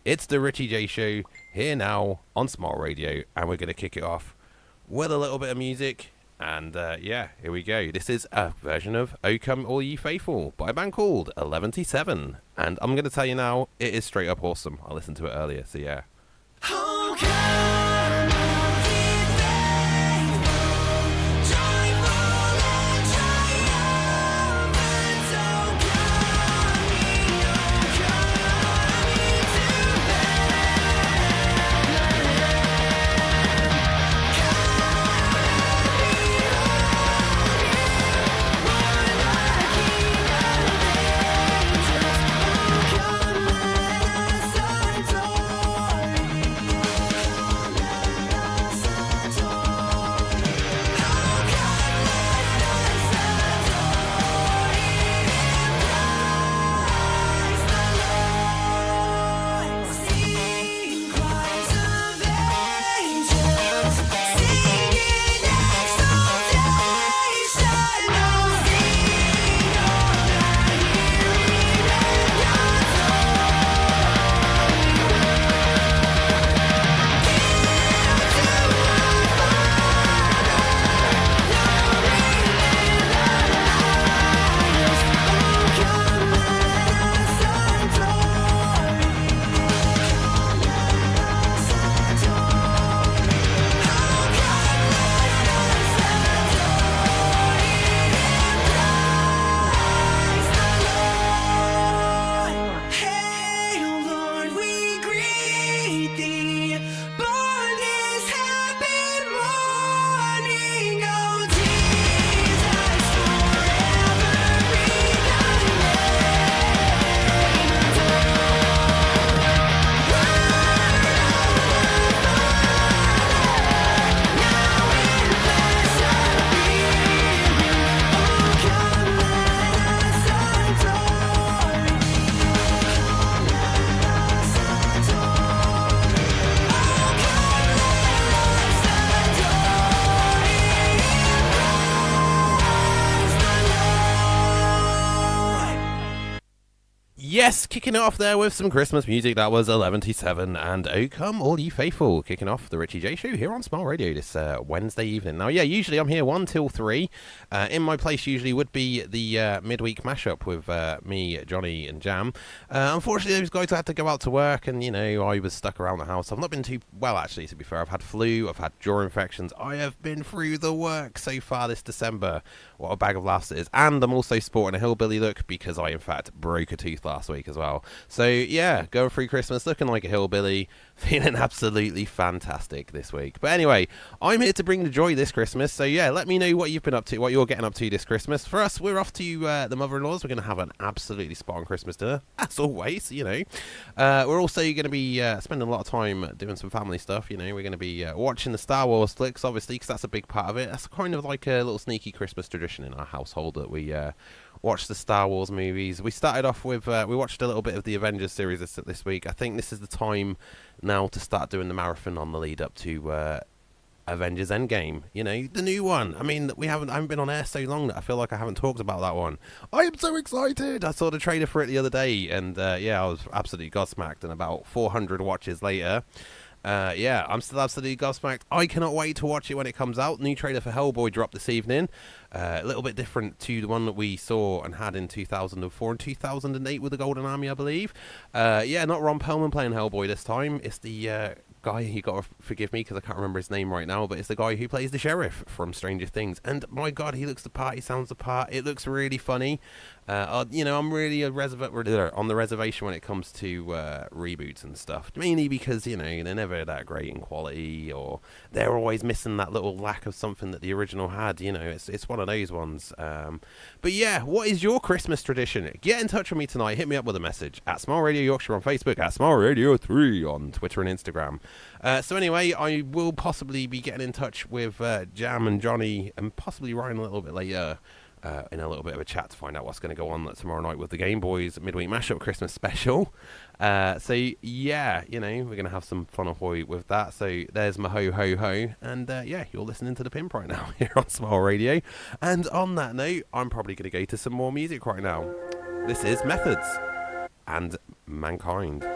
It's the Ritchie J Show here now on Smart Radio, and we're going to kick it off with a little bit of music. And yeah, here we go. This is a version of O Come All Ye Faithful by a band called EleventySeven. And I'm going to tell you now, it is straight up awesome. I listened to it earlier, so yeah. Yes, kicking it off there with some Christmas music. That was EleventySeven and O Come All Ye Faithful, kicking off the Ritchie J Show here on Smart Radio this Wednesday evening. Now, yeah, usually I'm here 1 till 3. In my place usually would be the midweek mashup with me, Johnny and Jam. Unfortunately, those guys had to go out to work and, you know, I was stuck around the house. I've not been too well, actually, to be fair. I've had flu, I've had jaw infections. I have been through the work so far this December. What a bag of laughs it is. And I'm also sporting a hillbilly look because I, in fact, broke a tooth last week as well. So yeah, going through Christmas looking like a hillbilly, feeling absolutely fantastic this week. But anyway, I'm here to bring the joy this Christmas. So yeah, let me know what you've been up to, what you're getting up to this Christmas. For us, we're off to the mother-in-law's. We're going to have an absolutely spot-on Christmas dinner, as always, you know. We're also going to be spending a lot of time doing some family stuff, you know. We're going to be watching the Star Wars flicks, obviously, because that's a big part of it. That's kind of like a little sneaky Christmas tradition in our household that we watch the Star Wars movies. We started off with, we watched a little bit of the Avengers series this week. I think this is the time now to start doing the marathon on the lead up to Avengers Endgame. You know, the new one. I mean, I haven't been on air so long that I feel like I haven't talked about that one. I am so excited! I saw the trailer for it the other day, and yeah, I was absolutely gobsmacked. And about 400 watches later, yeah, I'm still absolutely gobsmacked. I cannot wait to watch it when it comes out. New trailer for Hellboy dropped this evening. A little bit different to the one that we saw and had in 2004 and 2008 with the Golden Army, I believe. Yeah, not Ron Perlman playing Hellboy this time. It's the guy, you got to forgive me because I can't remember his name right now, but it's the guy who plays the sheriff from Stranger Things. And my God, he looks the part, he sounds the part. It looks really funny. You know, I'm really on the reservation when it comes to reboots and stuff. Mainly because, you know, they're never that great in quality, or they're always missing that little lack of something that the original had. You know, it's one of those ones. But yeah, what is your Christmas tradition? Get in touch with me tonight. Hit me up with a message at Small Radio Yorkshire on Facebook, at Small Radio 3 on Twitter and Instagram. So anyway, I will possibly be getting in touch with Jam and Johnny, and possibly Ryan a little bit later, in a little bit of a chat to find out what's going to go on tomorrow night with the Game Boys Midweek Mashup Christmas Special. So yeah, you know, we're going to have some fun ahoy with that. So there's my ho ho ho, and yeah, you're listening to the Pimp right now here on Small Radio. And on that note, I'm probably going to go to some more music right now. This is Methods and Mankind.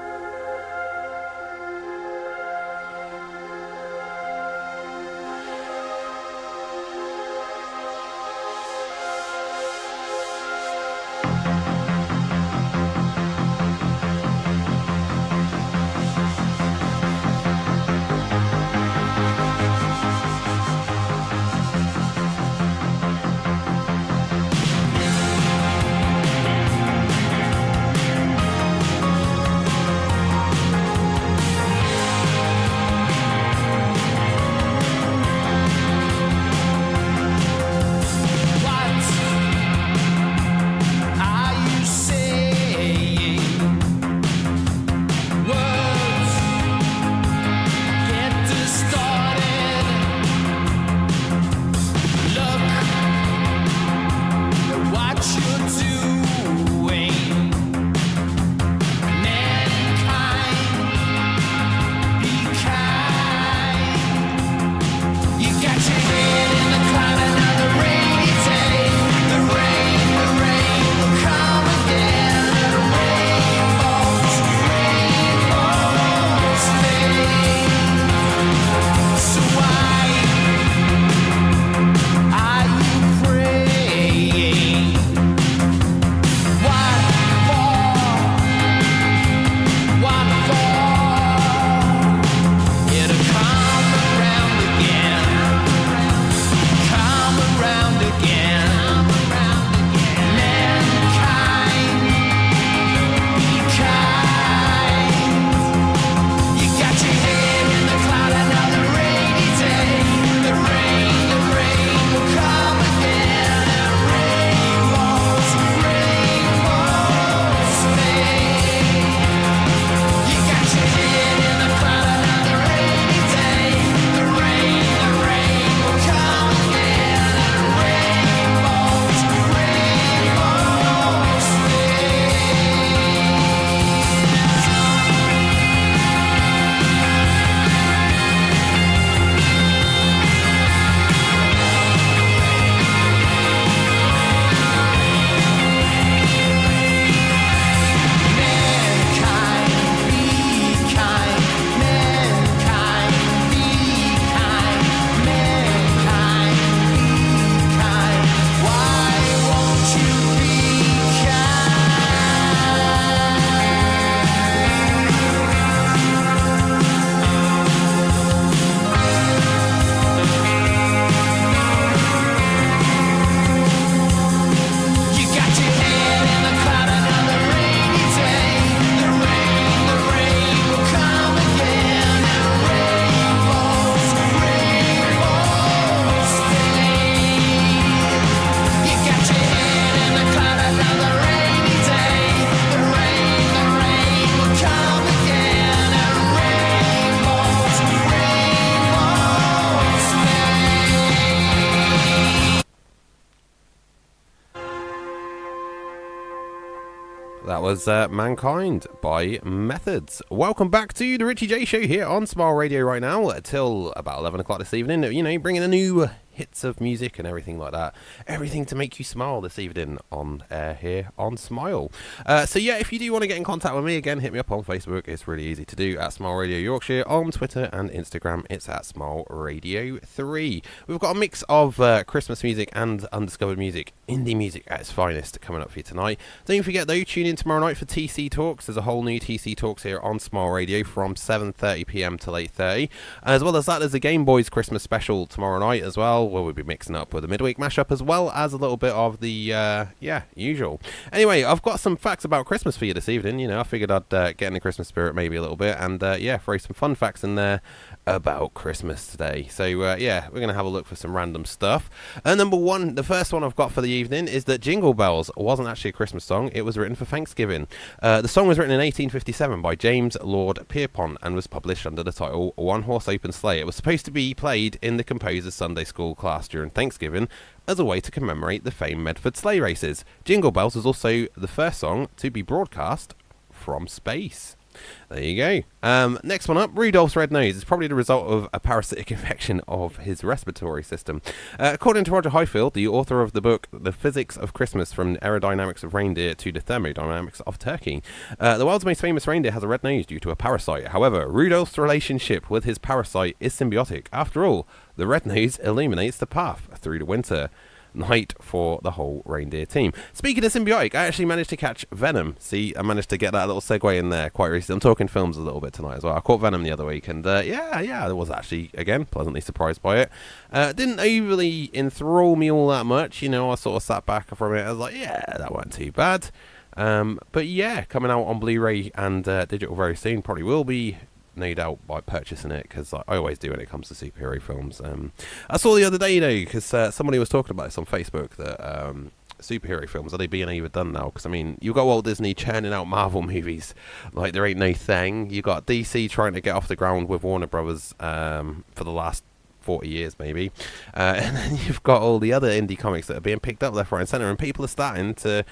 was Mankind by Methods. Welcome back to the Ritchie J Show here on Smile Radio right now till about 11 o'clock this evening. You know, bringing a new hits of music and everything like that. Everything to make you smile this evening on air here on Smile. So yeah, if you do want to get in contact with me, again, hit me up on Facebook. It's really easy to do at Smile Radio Yorkshire. On Twitter and Instagram, it's at Smile Radio 3. We've got a mix of Christmas music and undiscovered music, indie music at its finest, coming up for you tonight. Don't forget though, tune in tomorrow night for TC Talks. There's a whole new TC Talks here on Smile Radio from 7:30 PM till 8:30. As well as that, there's a Game Boys Christmas special tomorrow night as well, where we'll be mixing up with a midweek mashup as well as a little bit of the usual. Anyway, I've got some facts about Christmas for you this evening. You know, I figured I'd get in the Christmas spirit maybe a little bit and throw some fun facts in there about Christmas today. So we're going to have a look for some random stuff. Number one, the first one I've got for the evening is that Jingle Bells wasn't actually a Christmas song. It was written for Thanksgiving. The song was written in 1857 by James Lord Pierpont and was published under the title One Horse Open Sleigh. It was supposed to be played in the composer's Sunday school class during Thanksgiving as a way to commemorate the famed Medford sleigh races. Jingle Bells was also the first song to be broadcast from space. There you go. Next one up, Rudolph's red nose is probably the result of a parasitic infection of his respiratory system. According to Roger Highfield, the author of the book The Physics of Christmas from the Aerodynamics of Reindeer to the Thermodynamics of Turkey, the world's most famous reindeer has a red nose due to a parasite. However, Rudolph's relationship with his parasite is symbiotic. After all, the red nose illuminates the path through the winter night for the whole reindeer team. Speaking of symbiotic, I actually managed to catch Venom. See, I managed to get that little segue in there quite recently. I'm talking films a little bit tonight as well. I caught Venom the other week, and I was actually, again, pleasantly surprised by it. Didn't overly enthrall me all that much. You know, I sort of sat back from it. I was like, yeah, that wasn't too bad. But yeah, coming out on Blu-ray and digital very soon. Probably will be, no doubt, by purchasing it, because I always do when it comes to superhero films. I saw the other day, though, because somebody was talking about this on Facebook, that superhero films, are they being overdone now? Because, I mean, you've got Walt Disney churning out Marvel movies like there ain't no thing. You got DC trying to get off the ground with Warner Brothers for the last 40 years, maybe. And then you've got all the other indie comics that are being picked up left, right, and centre, and people are starting to...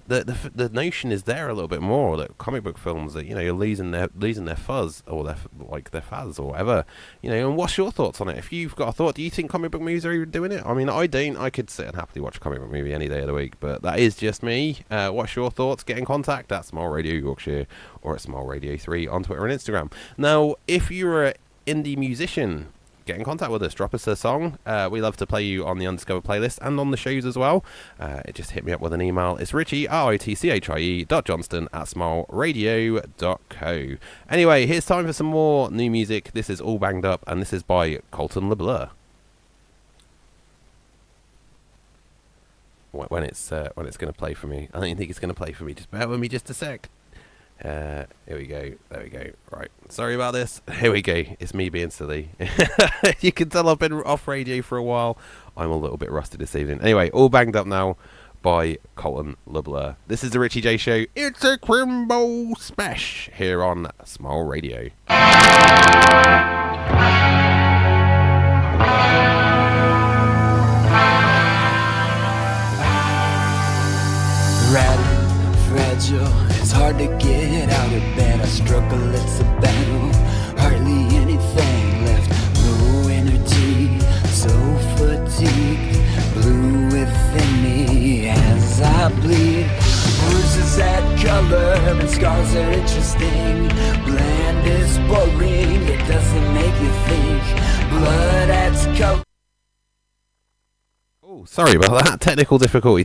The notion is there a little bit more that comic book films that, you know, you're losing their fuzz or their fuzz or whatever, you know. And what's your thoughts on it? If you've got a thought, do you think comic book movies are even doing it? I mean, I don't. I could sit and happily watch a comic book movie any day of the week, but that is just me. What's your thoughts? Get in contact at Smile Radio Yorkshire or at Smile Radio 3 on Twitter and Instagram. Now, if you're an indie musician, get in contact with us, drop us a song. We love to play you on the Undiscovered playlist and on the shows as well. Just hit me up with an email. It's Ritchie, RITCHIE .Johnston at smileradio.co. Anyway, here's time for some more new music. This is All Banged Up, and this is by Colton Bleu. When it's going to play for me. I don't even think it's going to play for me. Just bear with me just a sec. Here we go. There we go. Right. Sorry about this. Here we go. It's me being silly. You can tell I've been off radio for a while. I'm a little bit rusty this evening. Anyway, All Banged Up now by Colton Bleu. This is the Ritchie J Show. It's a Chrimbo Spesh here on Smile Radio. Rattled, fragile. It's hard to get out of bed. I struggle, it's a battle. Hardly anything left. No energy, so fatigued. Blue within me as I bleed. Bruises add color and scars are interesting. Bland is boring, it doesn't make you think. Blood adds color. Sorry about that. Technical difficulty.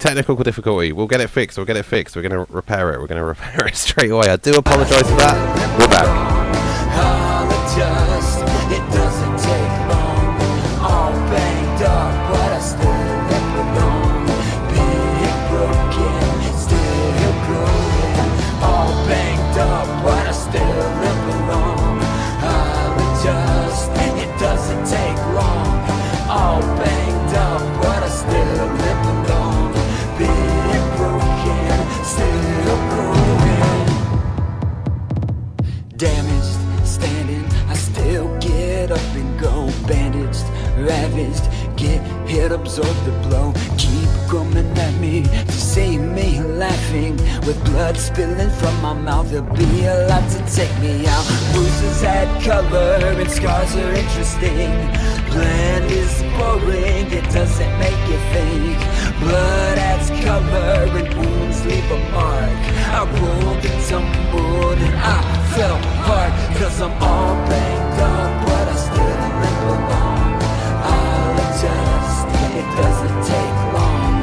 We'll get it fixed. We're going to repair it straight away. I do apologise for that. We're back. It doesn't take long. All banged up, but I still limp along. Big broken, still growing. All banged up, but I still limp along. I'll adjust. It doesn't take long. All banged up, but I still limp along. Big broken, still growing. Damaged, standing, I still get up and go. Bandaged, ravaged, Get hit, absorb the blow. Keep coming at me to save me laughing. With blood spilling from my mouth, there'll be a lot to take me out. Bruises add color and scars are interesting. Plan is boring, it doesn't make you think. Blood adds color and wounds leave a mark. I rolled and tumbled and I fell hard. Cause I'm all banged up, but I still limp along. I'll adjust, it doesn't take long.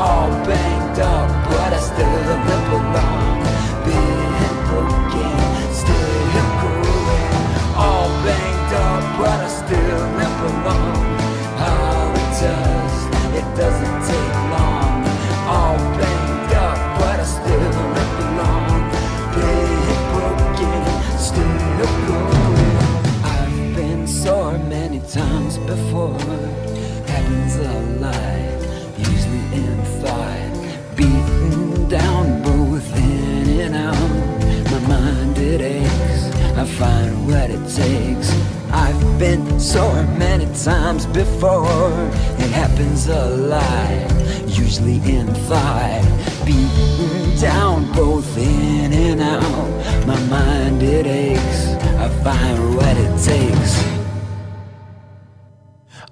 All banged up, but I still limp along. Been broken, still growing. All banged up, but I still limp along. I'll adjust, it doesn't take long. All banged up, but I still limp along. Been broken, still growing. I've been sore many times before. Happens a lot, usually in thought. Beaten down both in and out. My mind it aches, I find what it takes. I've been sore many times before. It happens a lot, usually in thought. Beaten down both in and out. My mind it aches, I find what it takes.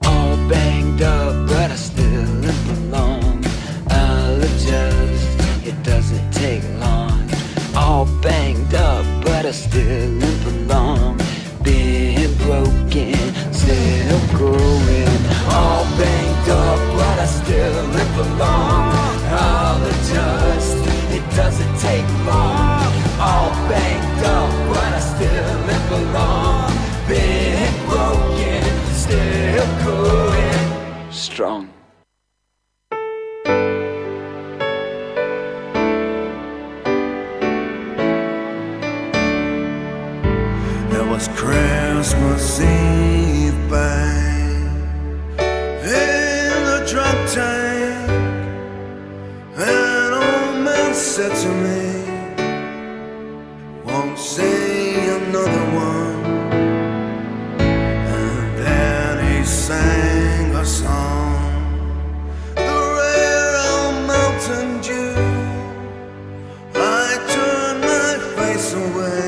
All banged up, but I still limp along. I'll adjust, it doesn't take long. All banged up, but I still limp along. Been broken, still growing. All banged up, but I still limp along. I'll adjust, it doesn't take long. All banged up, but I still limp along. Been broken, still going strong. It was Christmas Eve, babe, in the drunk tank. An old man said to me, won't see another one. And then he sang a song, the rare old mountain dew. I turned my face away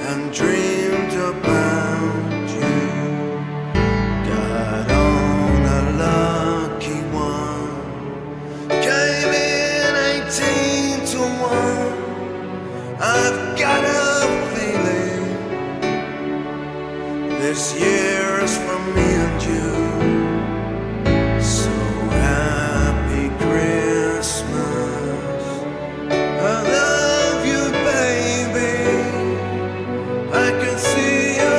and dreamed about you. Got on a lucky one, came in 18 to 1. I've got a feeling this year is for me and you. So happy Christmas, I love you, baby. I can see you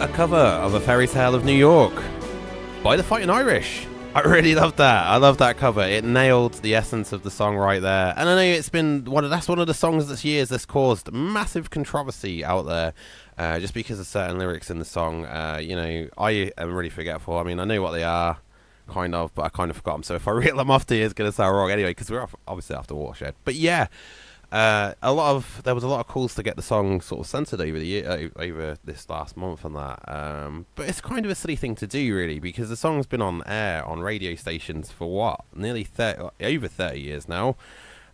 a cover of A Fairy Tale of New York by the Fighting Irish. I really love that. I love that cover. It nailed the essence of the song right there. And I know it's been that's one of the songs this year that's caused massive controversy out there, just because of certain lyrics in the song. You know, I am really forgetful. I mean, I know what they are, kind of, but I kind of forgot them. So if I reel them off to you, it's going to sound wrong anyway, because we're obviously after Watershed. But yeah. There was a lot of calls to get the song sort of censored over this last month and that. But it's kind of a silly thing to do, really, because the song's been on air on radio stations for what, nearly over 30 years now.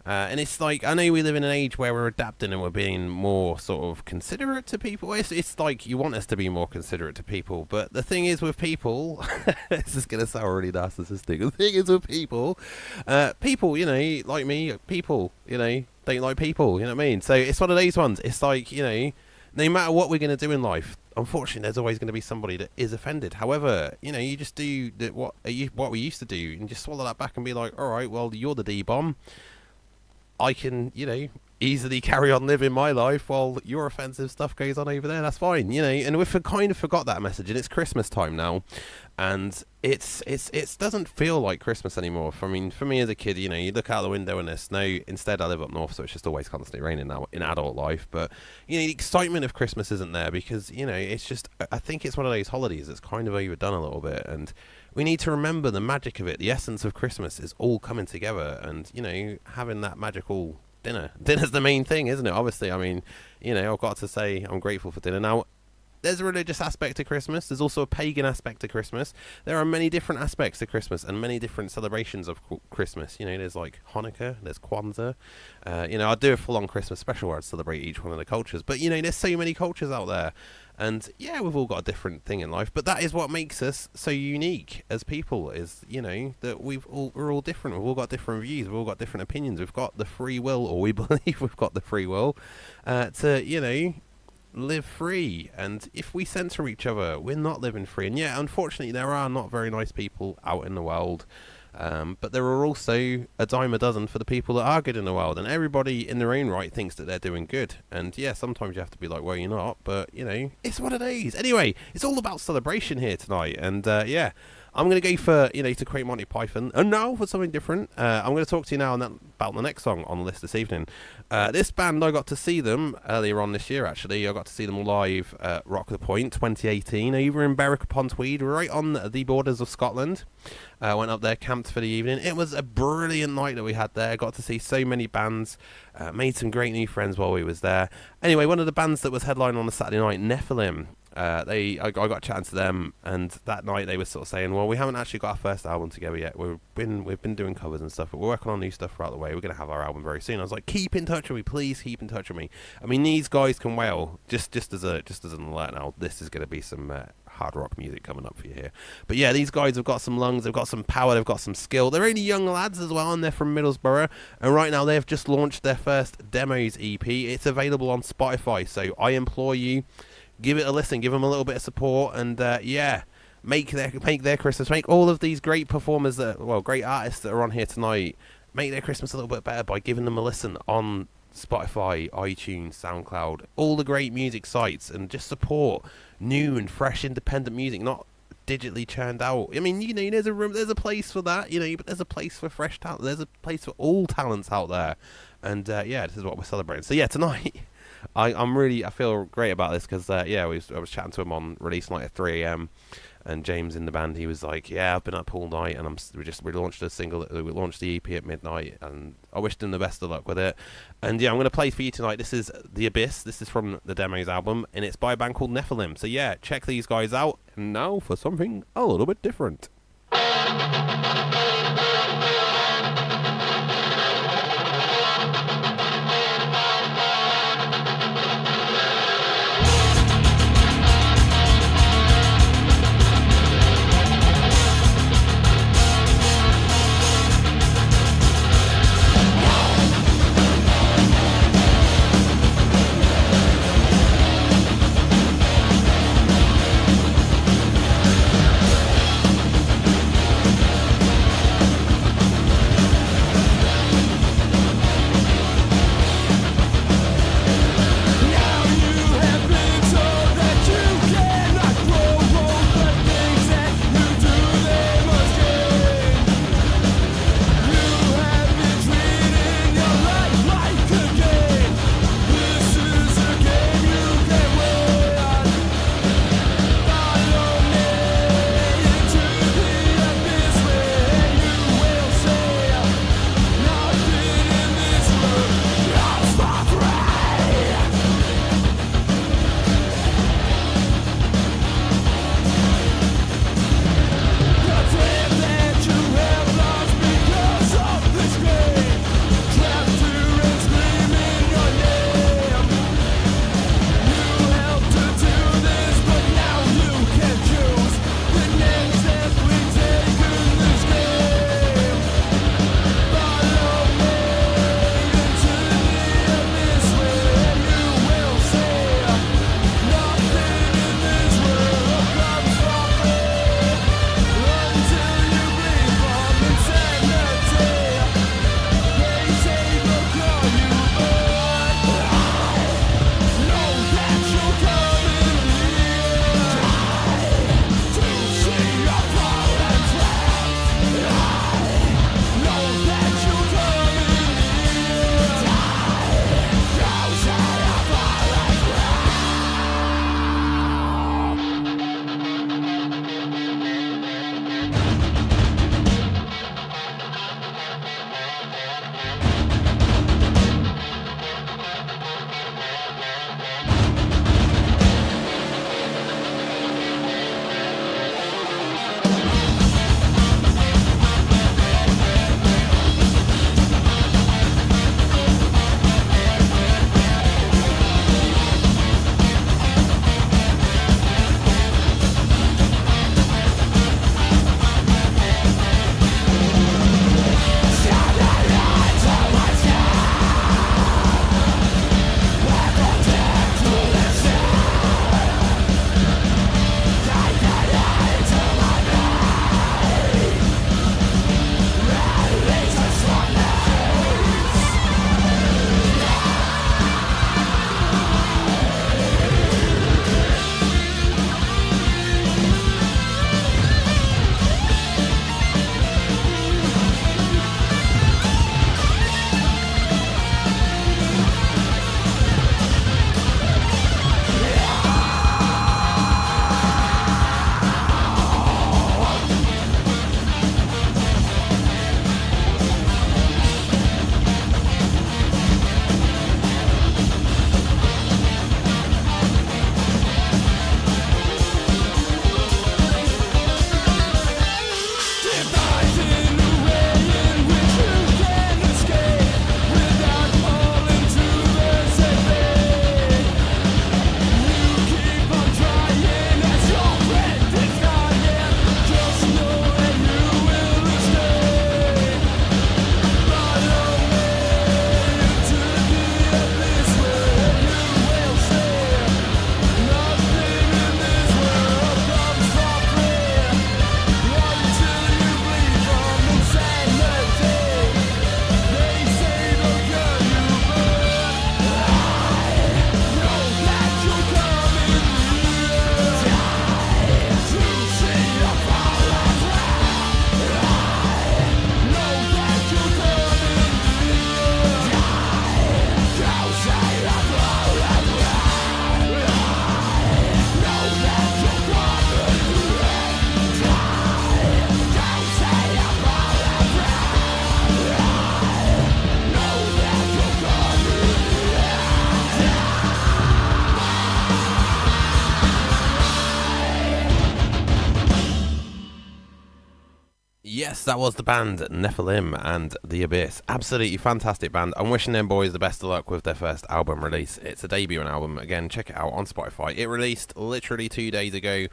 And it's like, I know we live in an age where we're adapting and we're being more sort of considerate to people. It's like you want us to be more considerate to people, but the thing is with people, this is going to sound really narcissistic. The thing is with people, you know, like me, people, you know, don't like people, you know what I mean? So it's one of these ones. It's like, you know, no matter what we're going to do in life, unfortunately, there's always going to be somebody that is offended. However, you know, you just do what we used to do and just swallow that back and be like, all right, well, you're the D-bomb. I can, you know, easily carry on living my life while your offensive stuff goes on over there. That's fine, you know. And we've kind of forgot that message, and it's Christmas time now, and it doesn't feel like Christmas anymore. I mean, for me as a kid, you know, you look out the window and there's snow. Instead, I live up north, so it's just always constantly raining now in adult life. But you know, the excitement of Christmas isn't there because, you know, it's just, I think it's one of those holidays that's kind of overdone a little bit, and we need to remember the magic of it. The essence of Christmas is all coming together, and you know, having that magical dinner. Dinner's the main thing, isn't it? Obviously, I mean, you know, I've got to say I'm grateful for dinner. Now, there's a religious aspect to Christmas. There's also a pagan aspect to Christmas. There are many different aspects to Christmas and many different celebrations of Christmas. You know, there's like Hanukkah, there's Kwanzaa. You know, I'd do a full-on Christmas special where I'd celebrate each one of the cultures. But, you know, there's so many cultures out there. And, yeah, we've all got a different thing in life. But that is what makes us so unique as people is, you know, that we're all different. We've all got different views. We've all got different opinions. We've got the free will, or we believe we've got the free will, to, you know, live free. And if we censor each other, we're not living free. And yeah, unfortunately, there are not very nice people out in the world. But there are also a dime a dozen for the people that are good in the world, and everybody in their own right thinks that they're doing good. And yeah, sometimes you have to be like, well, you're not, but you know, it's one of these. Anyway, it's all about celebration here tonight, and yeah, I'm going to go for, you know, to quote Monty Python, and now for something different. I'm going to talk to you now about the next song on the list this evening. This band, I got to see them earlier on this year, actually. I got to see them live at Rock the Point 2018 over in Berwick-upon-Tweed, right on the borders of Scotland. Went up there, camped for the evening. It was a brilliant night that we had there. Got to see so many bands, made some great new friends while we was there. Anyway, one of the bands that was headlining on the Saturday night, NEPHILIM, I got chatting to them, and that night they were sort of saying, well, we haven't actually got our first album together yet. We've been doing covers and stuff, but we're working on new stuff throughout the way. We're going to have our album very soon. I was like, keep in touch with me, please keep in touch with me. I mean, these guys can wail. Just as an alert now, this is going to be some hard rock music coming up for you here. But yeah, these guys have got some lungs, they've got some power, they've got some skill. They're only young lads as well, and they're from Middlesbrough. And right now they've just launched their first Demos EP. It's available on Spotify, so I implore you, give it a listen, give them a little bit of support, and yeah, make their Christmas, make all of these great performers great artists that are on here tonight, make their Christmas a little bit better by giving them a listen on Spotify, iTunes, SoundCloud, all the great music sites, and just support new and fresh independent music, not digitally churned out. I mean, you know, there's a place for that, you know, but there's a place for fresh talent. There's a place for all talents out there, and yeah, this is what we're celebrating. So yeah, tonight I feel great about this because yeah, I was chatting to him on release night at 3 a.m. and James in the band, he was like, yeah, I've been up all night, and we launched a single, we launched the EP at midnight, and I wished him the best of luck with it. And yeah, I'm going to play for you tonight. This is The Abyss. This is from the Demos album, and it's by a band called NEPHILIM. So yeah, check these guys out. And now for something a little bit different. Yes, that was the band NEPHILIM and The Abyss. Absolutely fantastic band. I'm wishing them boys the best of luck with their first album release. It's a debut album. Again, check it out on Spotify. It released literally 2 days ago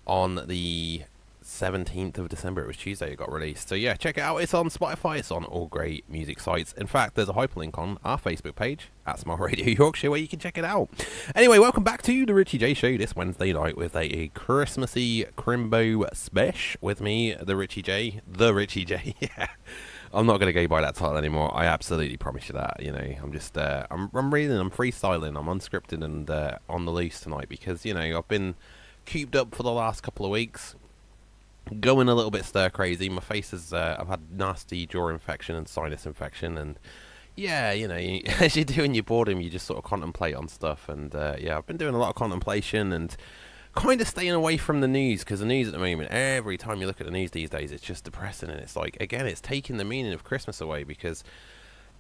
on the 17th of December. It was Tuesday it got released. So yeah, check it out. It's on Spotify. It's on all great music sites. In fact, there's a hyperlink on our Facebook page at Smart Radio Yorkshire where you can check it out. Anyway, welcome back to the Ritchie J Show this Wednesday night with a Christmassy Chrimbo Spesh with me, the Ritchie J. Yeah. I'm not going to go by that title anymore. I absolutely promise you that. You know, I'm just, I'm reading, I'm freestyling, I'm unscripted and on the loose tonight because, you know, I've been cooped up for the last couple of weeks. Going a little bit stir crazy. My face is, I've had nasty jaw infection and sinus infection, and yeah, you know, as you do in your boredom, you just sort of contemplate on stuff. And yeah, I've been doing a lot of contemplation and kind of staying away from the news, because the news at the moment, every time you look at the news these days, it's just depressing, and it's like, again, it's taking the meaning of Christmas away, because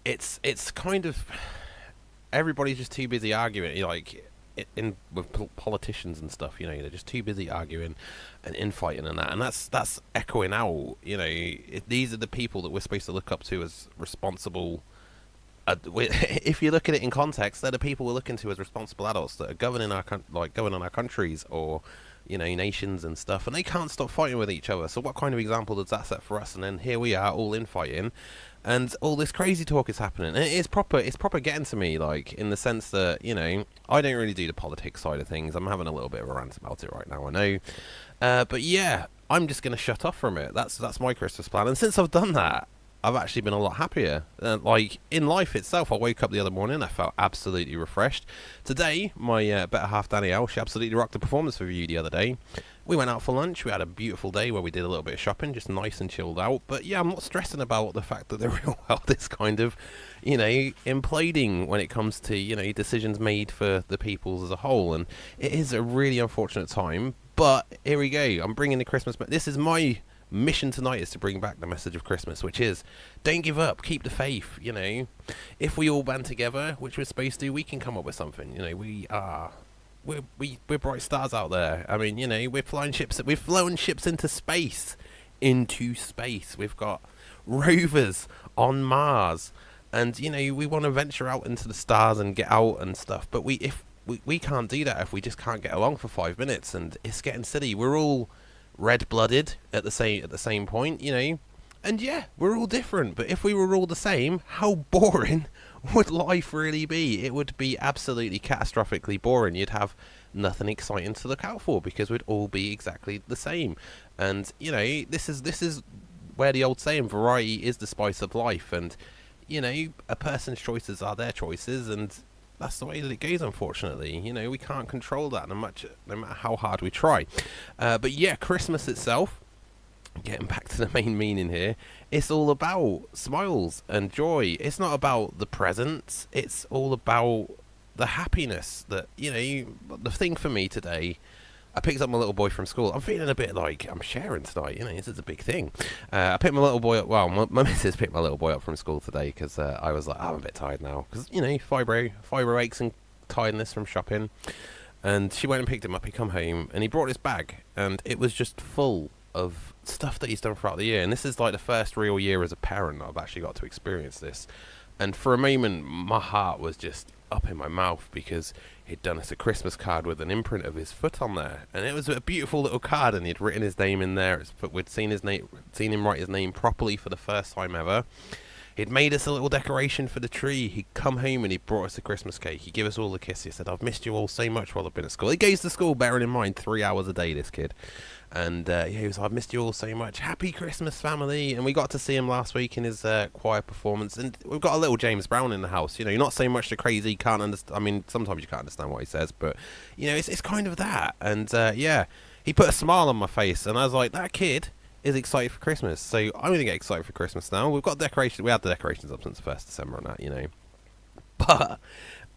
it's kind of, everybody's just too busy arguing, like, with politicians and stuff, you know, they're just too busy arguing and infighting and that, and that's echoing out, you know, these are the people that we're supposed to look up to as responsible, if you look at it in context, they're the people we're looking to as responsible adults that are governing our countries, or, you know, nations and stuff, and they can't stop fighting with each other. So what kind of example does that set for us? And then here we are all infighting, and all this crazy talk is happening, and it's proper getting to me, like, in the sense that, you know, I don't really do the politics side of things. I'm having a little bit of a rant about it right now, I know, but yeah, I'm just gonna shut off from it. That's my Christmas plan, and since I've done that, I've actually been a lot happier. Like, in life itself, I woke up the other morning, I felt absolutely refreshed. Today, my better half Danielle, she absolutely rocked the performance review the other day. We went out for lunch, we had a beautiful day where we did a little bit of shopping, just nice and chilled out. But yeah, I'm not stressing about the fact that the real world is kind of, you know, imploding when it comes to, you know, decisions made for the peoples as a whole. And it is a really unfortunate time, but here we go. I'm bringing the Christmas, this is my mission tonight, is to bring back the message of Christmas, which is, don't give up, keep the faith. You know, if we all band together, which we're supposed to, we can come up with something. You know, we're bright stars out there. I mean, you know, we've flown ships into space, we've got rovers on Mars, and, you know, we want to venture out into the stars and get out and stuff, but we can't do that if we just can't get along for 5 minutes, and it's getting silly. We're all red-blooded at the same point, you know, and yeah, we're all different, but if we were all the same, how boring would life really be? It would be absolutely catastrophically boring. You'd have nothing exciting to look out for, because we'd all be exactly the same. And, you know, this is where the old saying, variety is the spice of life, and, you know, a person's choices are their choices, and that's the way that it goes, unfortunately. You know, we can't control that no matter how hard we try. But yeah, Christmas itself, getting back to the main meaning here, it's all about smiles and joy. It's not about the presents. It's all about the happiness that, you know, the thing for me today, I picked up my little boy from school. I'm feeling a bit like I'm sharing tonight, you know, this is a big thing. I picked my little boy up, well, my missus picked my little boy up from school today, because I was like, I'm a bit tired now, because, you know, fibro aches and tiredness from shopping. And she went and picked him up, he come home, and he brought his bag, and it was just full of stuff that he's done throughout the year. And this is like the first real year as a parent that I've actually got to experience this. And for a moment, my heart was just up in my mouth, because he'd done us a Christmas card with an imprint of his foot on there, and it was a beautiful little card, and he'd written his name in there. We'd seen him write his name properly for the first time ever. He'd made us a little decoration for the tree. He'd come home and he brought us a Christmas cake. He'd give us all a kiss. He said, I've missed you all so much while I've been at school. He goes to school, bearing in mind, 3 hours a day, this kid. And yeah, he was like, I've missed you all so much. Happy Christmas, family. And we got to see him last week in his choir performance. And we've got a little James Brown in the house. You know, not so much the crazy, can't understand. I mean, sometimes you can't understand what he says, but, you know, it's kind of that. And yeah, he put a smile on my face, and I was like, that kid is excited for Christmas. So I'm going to get excited for Christmas now. We've got decorations. We had the decorations up since 1st December on that, you know. But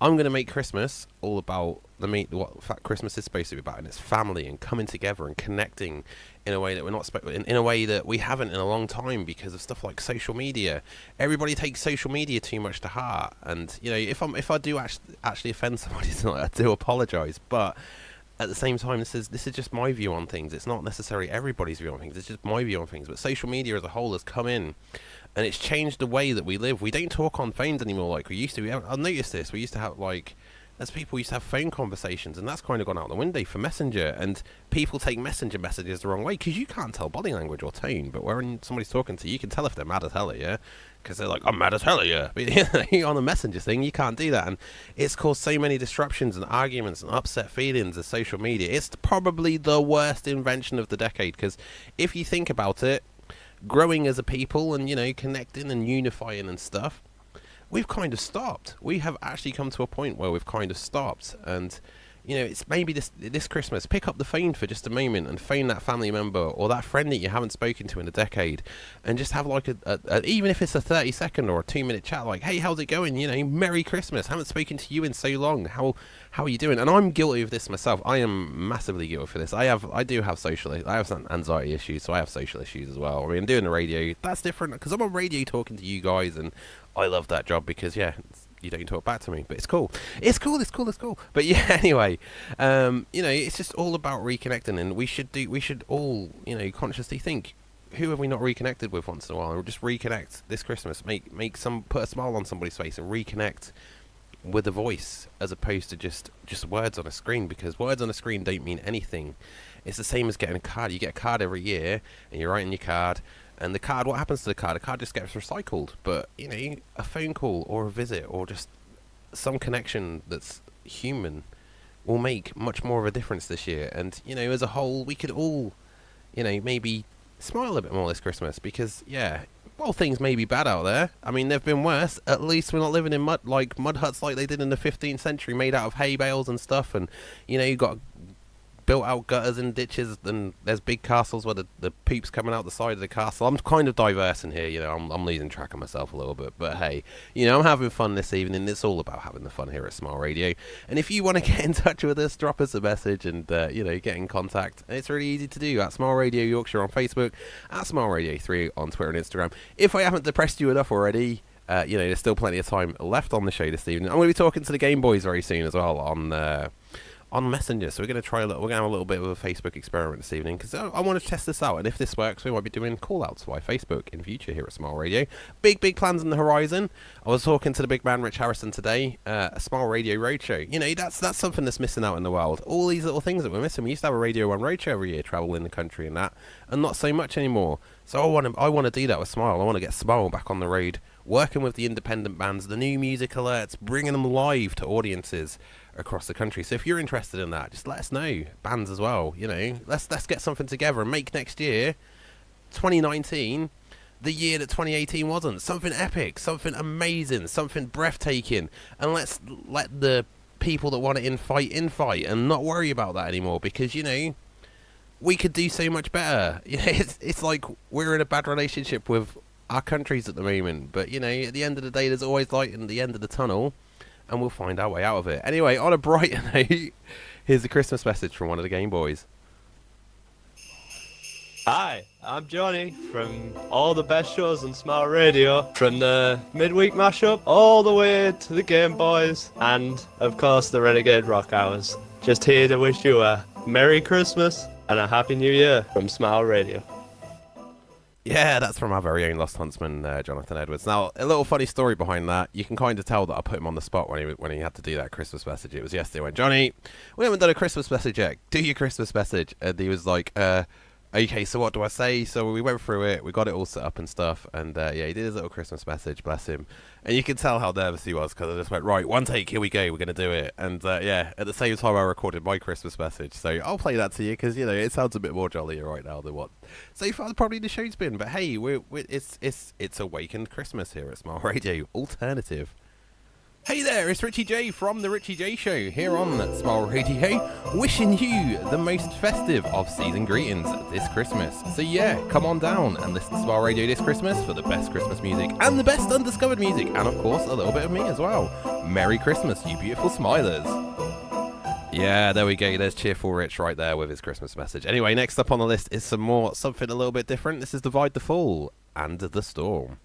I'm going to make Christmas all about what Christmas is supposed to be about, and it's family and coming together and connecting in a way that we're not in a way that we haven't in a long time, because of stuff like social media. Everybody takes social media too much to heart, and, you know, if I do actually offend somebody tonight, I do apologise, but at the same time, this is just my view on things. It's not necessarily everybody's view on things. It's just my view on things. But social media as a whole has come in, and it's changed the way that we live. We don't talk on phones anymore like we used to. I've noticed this. We used to have, like, as people used to have phone conversations, and that's kind of gone out the window for Messenger. And people take Messenger messages the wrong way because you can't tell body language or tone. But when somebody's talking to you, you can tell if they're mad as hell at you, because they're like, I'm mad as hell at you. But on the Messenger thing, you can't do that. And it's caused so many disruptions and arguments and upset feelings of social media. It's probably the worst invention of the decade, because if you think about it, growing as a people and, you know, connecting and unifying and stuff, we've kind of stopped. We have actually come to a point where we've kind of stopped. And, you know, it's maybe this Christmas, pick up the phone for just a moment and phone that family member or that friend that you haven't spoken to in a decade, and just have like a even if it's a 30-second or a 2-minute chat, like, hey, how's it going? You know, Merry Christmas. Haven't spoken to you in so long. How are you doing? And I'm guilty of this myself. I am massively guilty for this. I have some anxiety issues, so I have social issues as well. I mean, doing the radio, that's different because I'm on radio talking to you guys, and I love that job because, yeah, you don't talk back to me, but it's cool. It's cool. But yeah, anyway, you know, it's just all about reconnecting, and we should all, you know, consciously think, who have we not reconnected with once in a while? And we'll just reconnect this Christmas, put a smile on somebody's face and reconnect with a voice, as opposed to just words on a screen, because words on a screen don't mean anything. It's the same as getting a card. You get a card every year, and you're writing your card. And the card, what happens to the card? The card just gets recycled. But, you know, a phone call or a visit or just some connection that's human will make much more of a difference this year. And, you know, as a whole, we could all, you know, maybe smile a bit more this Christmas because, yeah, well, things may be bad out there. I mean, they've been worse. At least we're not living in mud huts like they did in the 15th century, made out of hay bales and stuff. And, you know, you've got built out gutters and ditches, and there's big castles where the poop's coming out the side of the castle. I'm kind of diversing here, you know, I'm losing track of myself a little bit, but hey, you know, I'm having fun this evening. It's all about having the fun here at Smile Radio. And if you want to get in touch with us, drop us a message and, you know, get in contact. It's really easy to do at Smile Radio Yorkshire on Facebook, at Smile Radio 3 on Twitter and Instagram. If I haven't depressed you enough already, you know, there's still plenty of time left on the show this evening. I'm going to be talking to the Game Boys very soon as well on Messenger, so we're going to have a little bit of a Facebook experiment this evening, because I want to test this out, and if this works, we might be doing call-outs via Facebook in future here at Smile Radio. Big plans on the horizon. I was talking to the big man Rich Harrison today, a Smile Radio Roadshow. You know, that's something that's missing out in the world. All these little things that we're missing. We used to have a Radio 1 roadshow every year, traveling the country and that, and not so much anymore. So I want to do that with Smile. I want to get Smile back on the road, working with the independent bands, the new music alerts, bringing them live to audiences across the country. So if you're interested in that, just let us know. Bands as well, you know. Let's get something together and make next year, 2019, the year that 2018 wasn't. Something epic, something amazing, something breathtaking. And let's let the people that want it fight and not worry about that anymore, because, you know, we could do so much better. You know, it's like we're in a bad relationship with our countries at the moment, but, you know, at the end of the day, there's always light in the end of the tunnel, and we'll find our way out of it. Anyway, on a brighter note, here's a Christmas message from one of the Game Boys. Hi, I'm Johnny from all the best shows on Smart Radio, from the midweek mashup all the way to the Game Boys, and of course the Renegade Rock Hours. Just here to wish you a Merry Christmas and a Happy New Year from Smart Radio. Yeah, that's from our very own Lost Huntsman, Jonathan Edwards. Now, a little funny story behind that. You can kind of tell that I put him on the spot when he had to do that Christmas message. It was yesterday. I went, Johnny, we haven't done a Christmas message yet. Do your Christmas message. And he was like, okay, so what do I say? So we went through it. We got it all set up and stuff. And, yeah, he did his little Christmas message. Bless him. And you can tell how nervous he was, because I just went, right, one take, here we go. We're going to do it. And, yeah, at the same time, I recorded my Christmas message. So I'll play that to you, because, you know, it sounds a bit more jollier right now than what so far probably the show's been. But, hey, it's Awakened Christmas here at Smart Radio. Alternative. Hey there, it's Richie J from The Ritchie J Show here on Smile Radio, wishing you the most festive of season greetings this Christmas. So yeah, come on down and listen to Smile Radio this Christmas for the best Christmas music and the best undiscovered music, and of course a little bit of me as well. Merry Christmas, you beautiful smilers. Yeah, there we go. There's Cheerful Rich right there with his Christmas message. Anyway, next up on the list is something a little bit different. This is Divide the Fall and The Storm.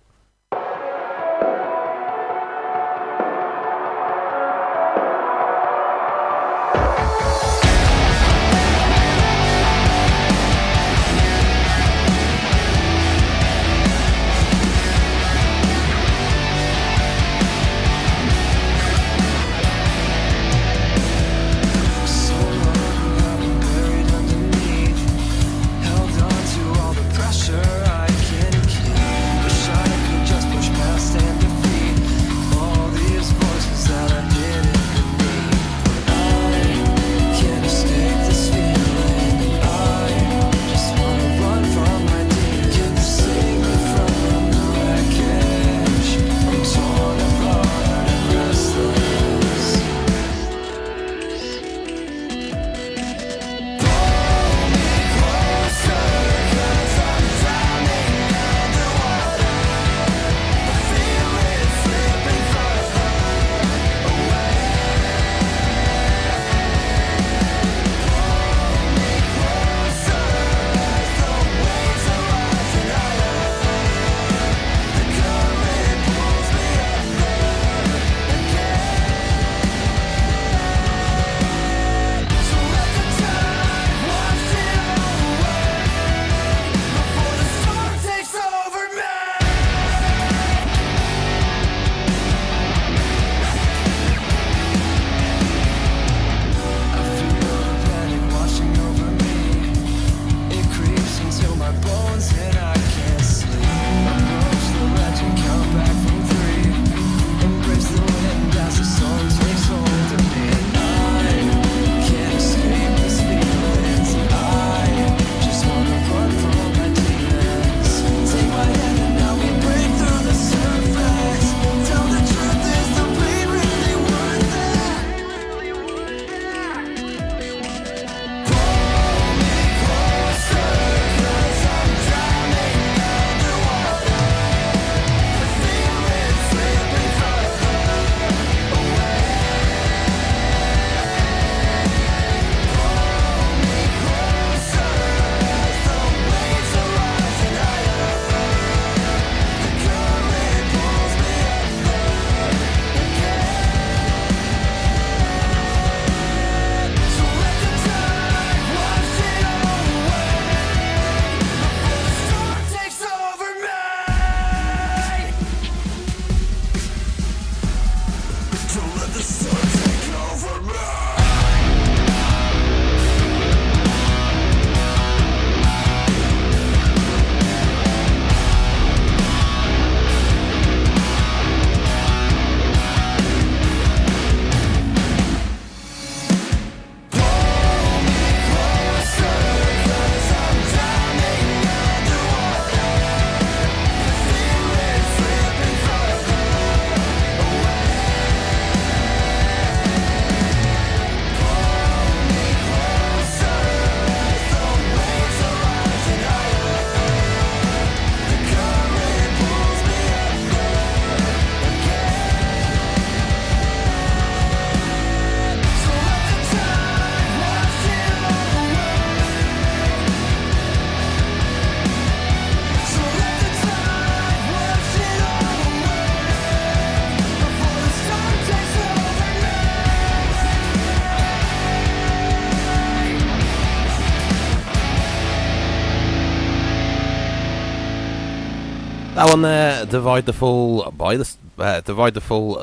That one there, Divide the Fall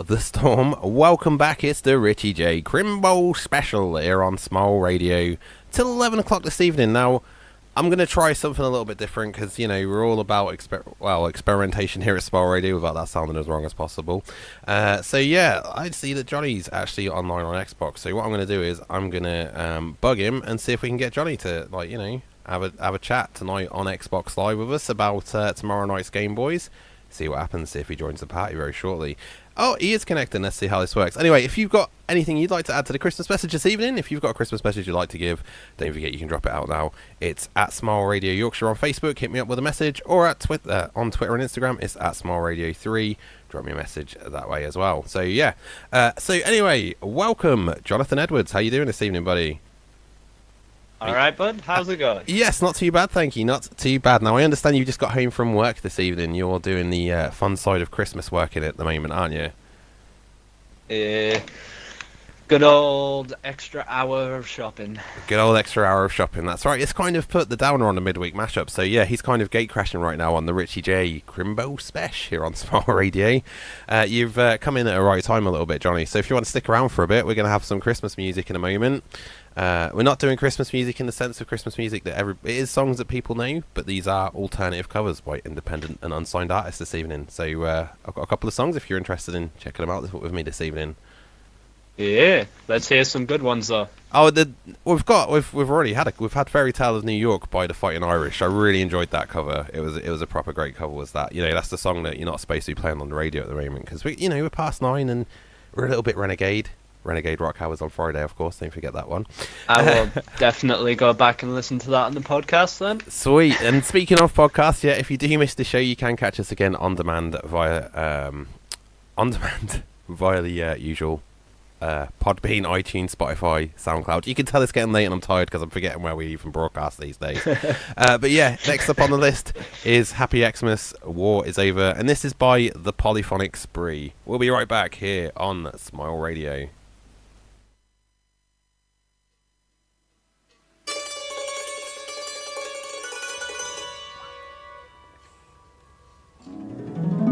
the Storm. Welcome back, it's the Ritchie J Chrimbo special here on Smile Radio till 11 o'clock this evening. Now, I'm going to try something a little bit different because, you know, we're all about experimentation here at Smile Radio without that sounding as wrong as possible. So yeah, I see that Johnny's actually online on Xbox. So what I'm going to do is I'm going to bug him and see if we can get Johnny to, like, you know, have a chat tonight on Xbox Live with us about tomorrow night's Game Boys. See what happens, see if he joins the party very shortly. Oh, he is connecting. Let's see how this works. Anyway, if you've got anything you'd like to add to the Christmas message this evening, if you've got a Christmas message you'd like to give, don't forget you can drop it out now. It's at Smile Radio Yorkshire on Facebook. Hit me up with a message, or at Twitter and Instagram. It's at Smile Radio 3. Drop me a message that way as well. So yeah. So anyway, welcome, Jonathan Edwards. How you doing this evening, buddy? All right, bud. How's it going? Yes, not too bad, thank you. Not too bad. Now, I understand you just got home from work this evening. You're doing the fun side of Christmas working at the moment, aren't you? Good old extra hour of shopping. Good old extra hour of shopping. That's right. It's kind of put the downer on the midweek mashup. So yeah, he's kind of gate crashing right now on the Ritchie J Chrimbo Spesh here on Smile Radio. You've come in at a right time a little bit, Johnny. So if you want to stick around for a bit, we're going to have some Christmas music in a moment. We're not doing Christmas music in the sense of Christmas music that it is songs that people know, but these are alternative covers by independent and unsigned artists this evening. So I've got a couple of songs if you're interested in checking them out with me this evening. Yeah, let's hear some good ones though. Oh, we've had Fairy Tale of New York by the Fighting Irish. I really enjoyed that cover. It was a proper great cover. Was that, you know, that's the song that you're not supposed to be playing on the radio at the moment because we're past 9 and we're a little bit renegade. Renegade Rock Hours on Friday, of course. Don't forget that one. I will definitely go back and listen to that on the podcast then. Sweet. And speaking of podcasts, yeah, if you do miss the show, you can catch us again on demand via the usual Podbean, iTunes, Spotify, SoundCloud. You can tell it's getting late and I'm tired because I'm forgetting where we even broadcast these days. But yeah, next up on the list is Happy Xmas, War is Over, and this is by the Polyphonic Spree. We'll be right back here on Smile Radio.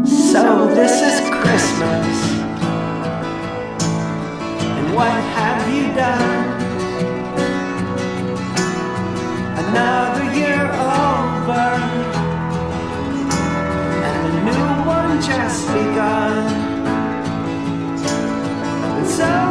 So this is Christmas, and what have you done? Another year over, and a new one just begun. And so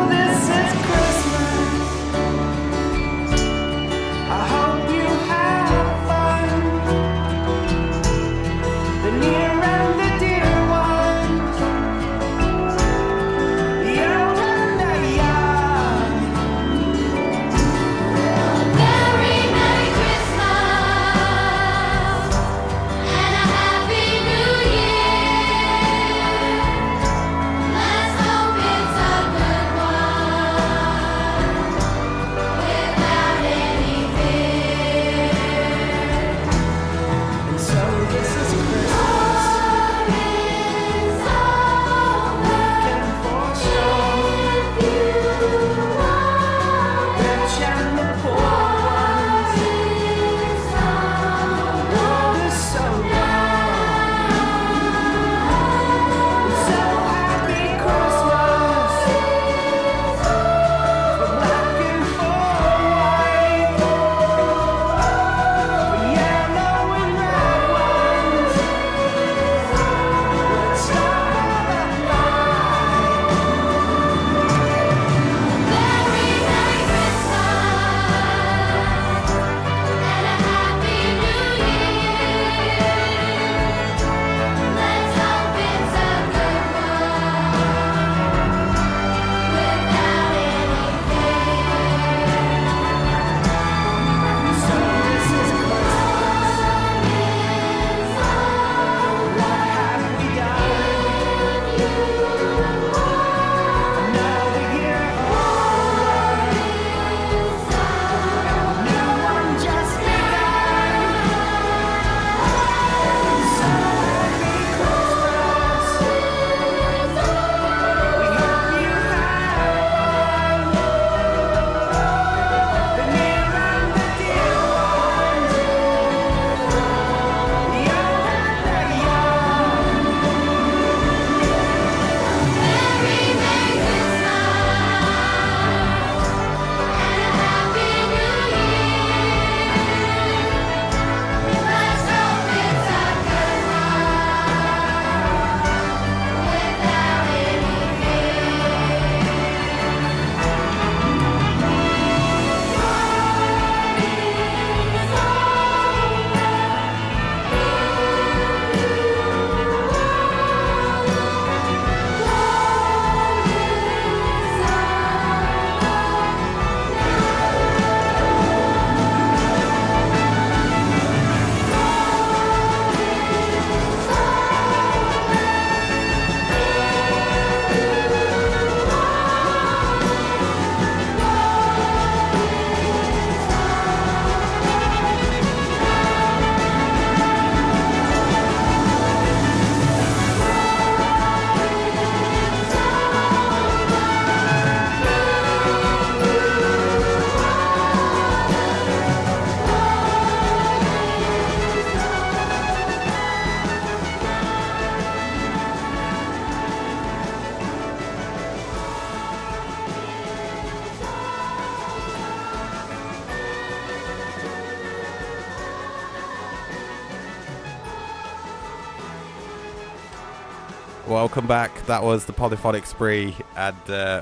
Welcome back. That was the Polyphonic Spree, and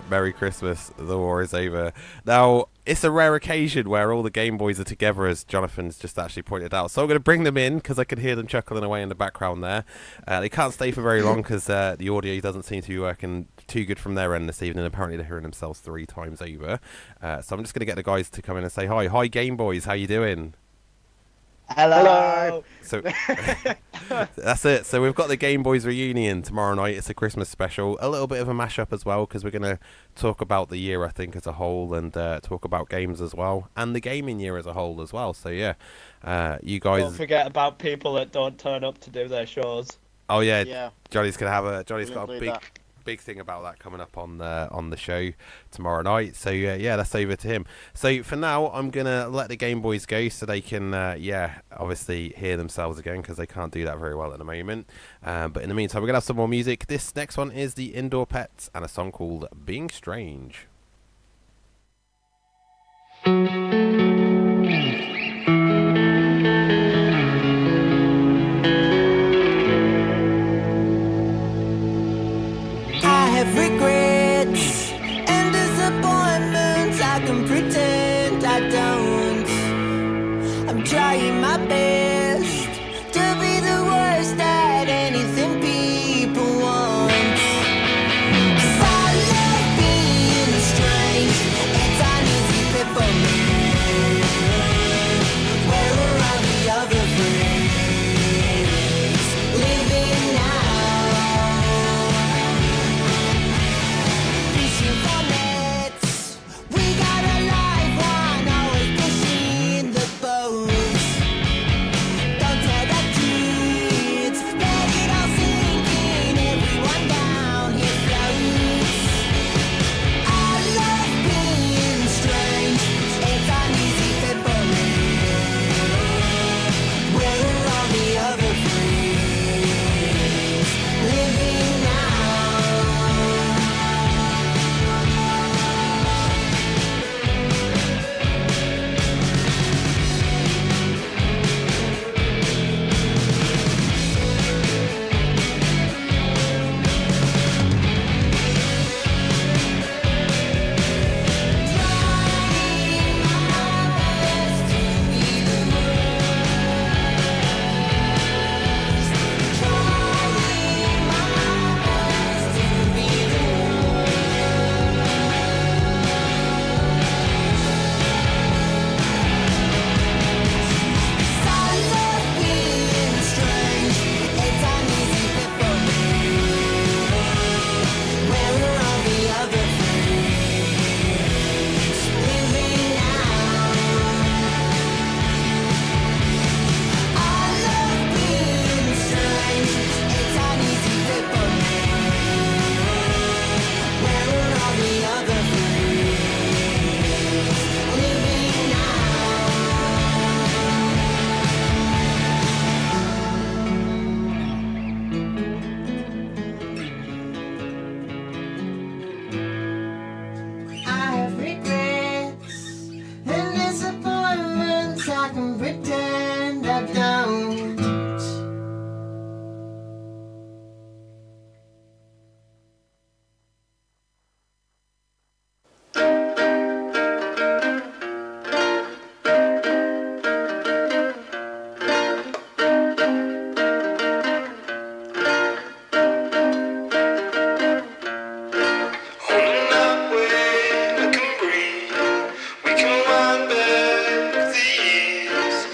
Merry Christmas. The war is over. Now, it's a rare occasion where all the Game Boys are together, as Jonathan's just actually pointed out. So I'm going to bring them in because I can hear them chuckling away in the background there. They can't stay for very long because the audio doesn't seem to be working too good from their end this evening. Apparently they're hearing themselves 3 times over. So I'm just going to get the guys to come in and say hi. Hi, Game Boys. How you doing? Hello. So that's it. So we've got the Game Boys reunion tomorrow night. It's a Christmas special, a little bit of a mashup as well, because we're going to talk about the year, I think, as a whole, and talk about games as well, and the gaming year as a whole as well. So yeah, you guys. Don't forget about people that don't turn up to do their shows. Oh yeah, Yeah. Johnny's got a That. big thing about that coming up on the show tomorrow night. So yeah, that's over to him. So for now, I'm gonna let the Game Boys go so they can obviously hear themselves again, because they can't do that very well at the moment. But in the meantime, we're gonna have some more music. This next one is the Indoor Pets and a song called Being Strange. I have regrets and disappointments. I can pretend I don't. I'm trying my best to be the worst at anything people want. 'Cause I love being strange. It's an easy fit for me. Where are the other friends? Living now. Fishing for nets. We got a live one, always pushing the boats. Don't tell the kids, let it all sink in. Everyone down here floats. I love being strange. It's an easy fit for me. Where are all the other friends? Living now. I have regrets and disappointments. I can pretend I don't. On a night when I can breathe, we can wind back the years.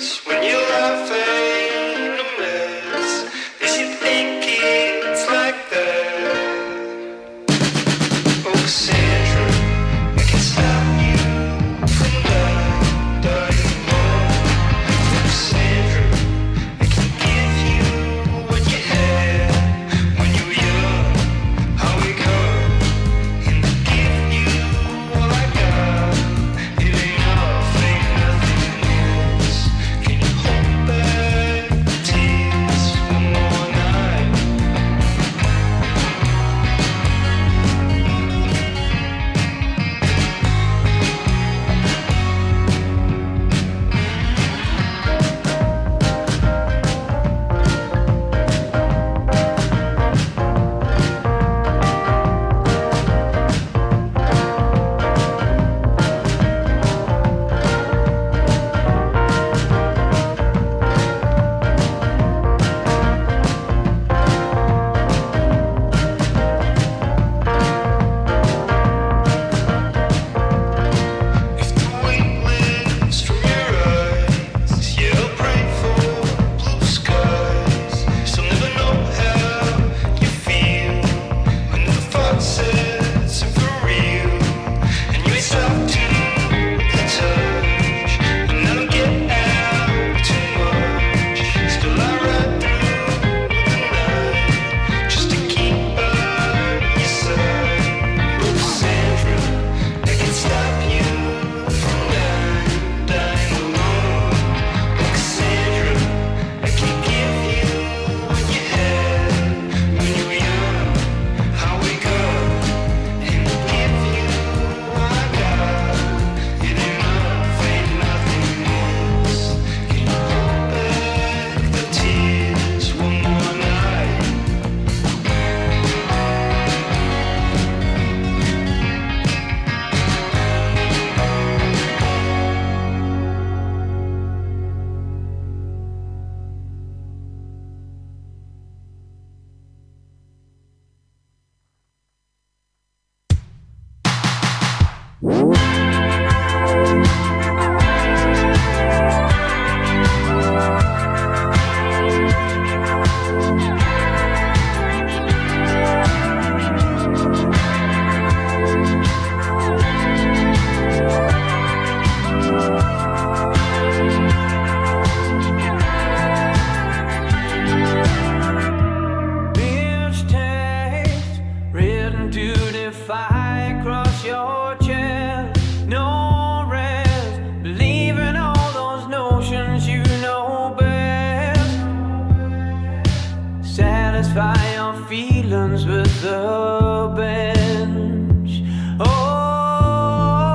satisfy your feelings with the bench. Oh,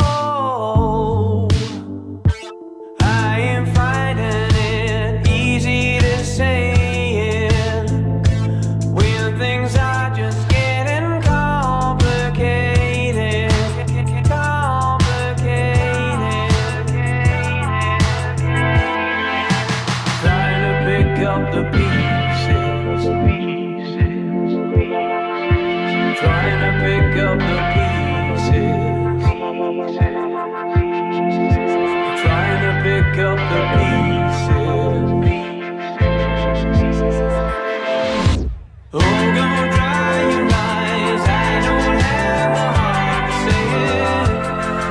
I am finding it easy to say it when things are just getting complicated. Trying to pick up the pieces. Trying to pick up the pieces. Trying to pick up the pieces. Oh, don't dry your eyes. I don't have the heart to say it.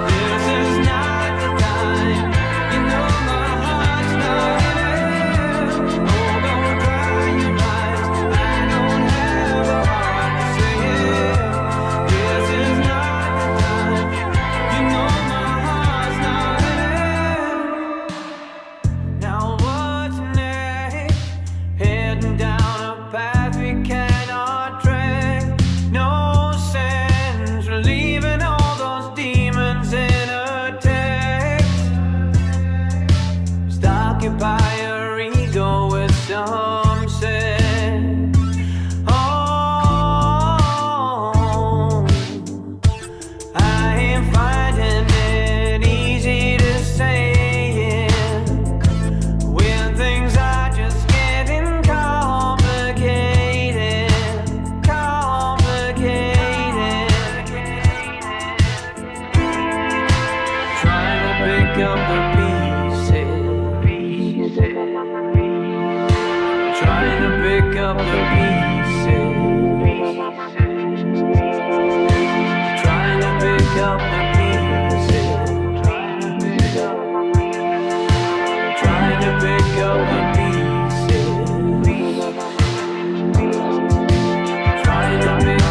This is not the time. You know my heart's not in it. Oh, don't dry your eyes. I don't have the heart to say it. This is not the time. You know my heart's not in it. Now what's next? Heading down a path we cannot tread. No sense relieving all those demons in a text. Just occupy your ego with some sense. Oh, I am finding it easy to say it when things are just getting complicated. Trying to pick up the pieces. Trying to pick up the pieces. Trying to pick up the pieces. Trying to pick up the pieces. Trying to pick up.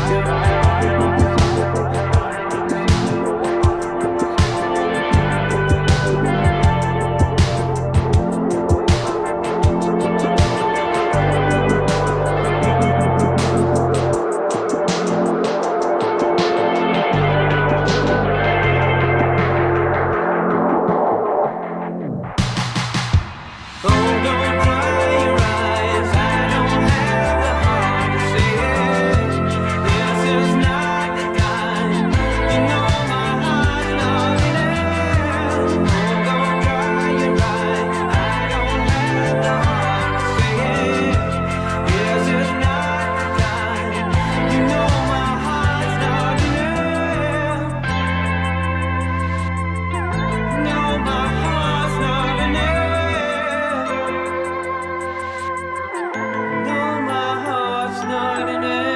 Oh, don't dry your eyes. I don't have the heart to say it. This is not the time. You know my heart's not in it. Oh, don't dry your eyes. I don't have the heart to say it. This is not the time. You know my heart's not in it. No, my heart's not in it. No, my heart's not in it.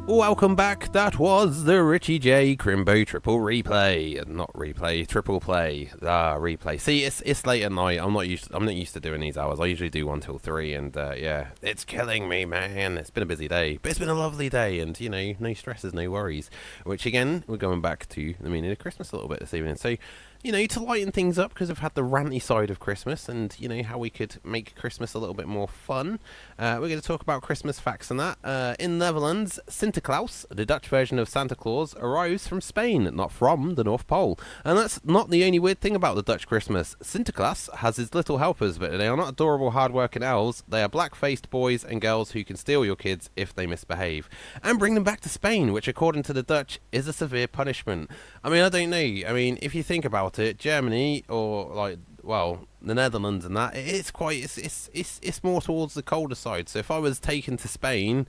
Welcome back. That was the Ritchie J Chrimbo triple replay. Not replay, triple play. Replay. See, it's late at night. I'm not used to doing these hours. I usually do 1 till 3, and yeah, it's killing me, man. It's been a busy day, but it's been a lovely day, and you know, no stresses, no worries. Which again, we're going back to the meaning of Christmas a little bit this evening. So, you know, to lighten things up, because we've had the ranty side of Christmas, and you know how we could make Christmas a little bit more fun. We're going to talk about Christmas facts and that. In the Netherlands, Sinterklaas, the Dutch version of Santa Claus, arrives from Spain, not from the North Pole. And that's not the only weird thing about the Dutch Christmas. Sinterklaas has his little helpers, but they are not adorable, hard-working elves. They are black-faced boys and girls who can steal your kids if they misbehave, and bring them back to Spain, which, according to the Dutch, is a severe punishment. I mean, I don't know. I mean, if you think about it, Germany or like, well, the Netherlands and that, it's more towards the colder side. So if I was taken to Spain,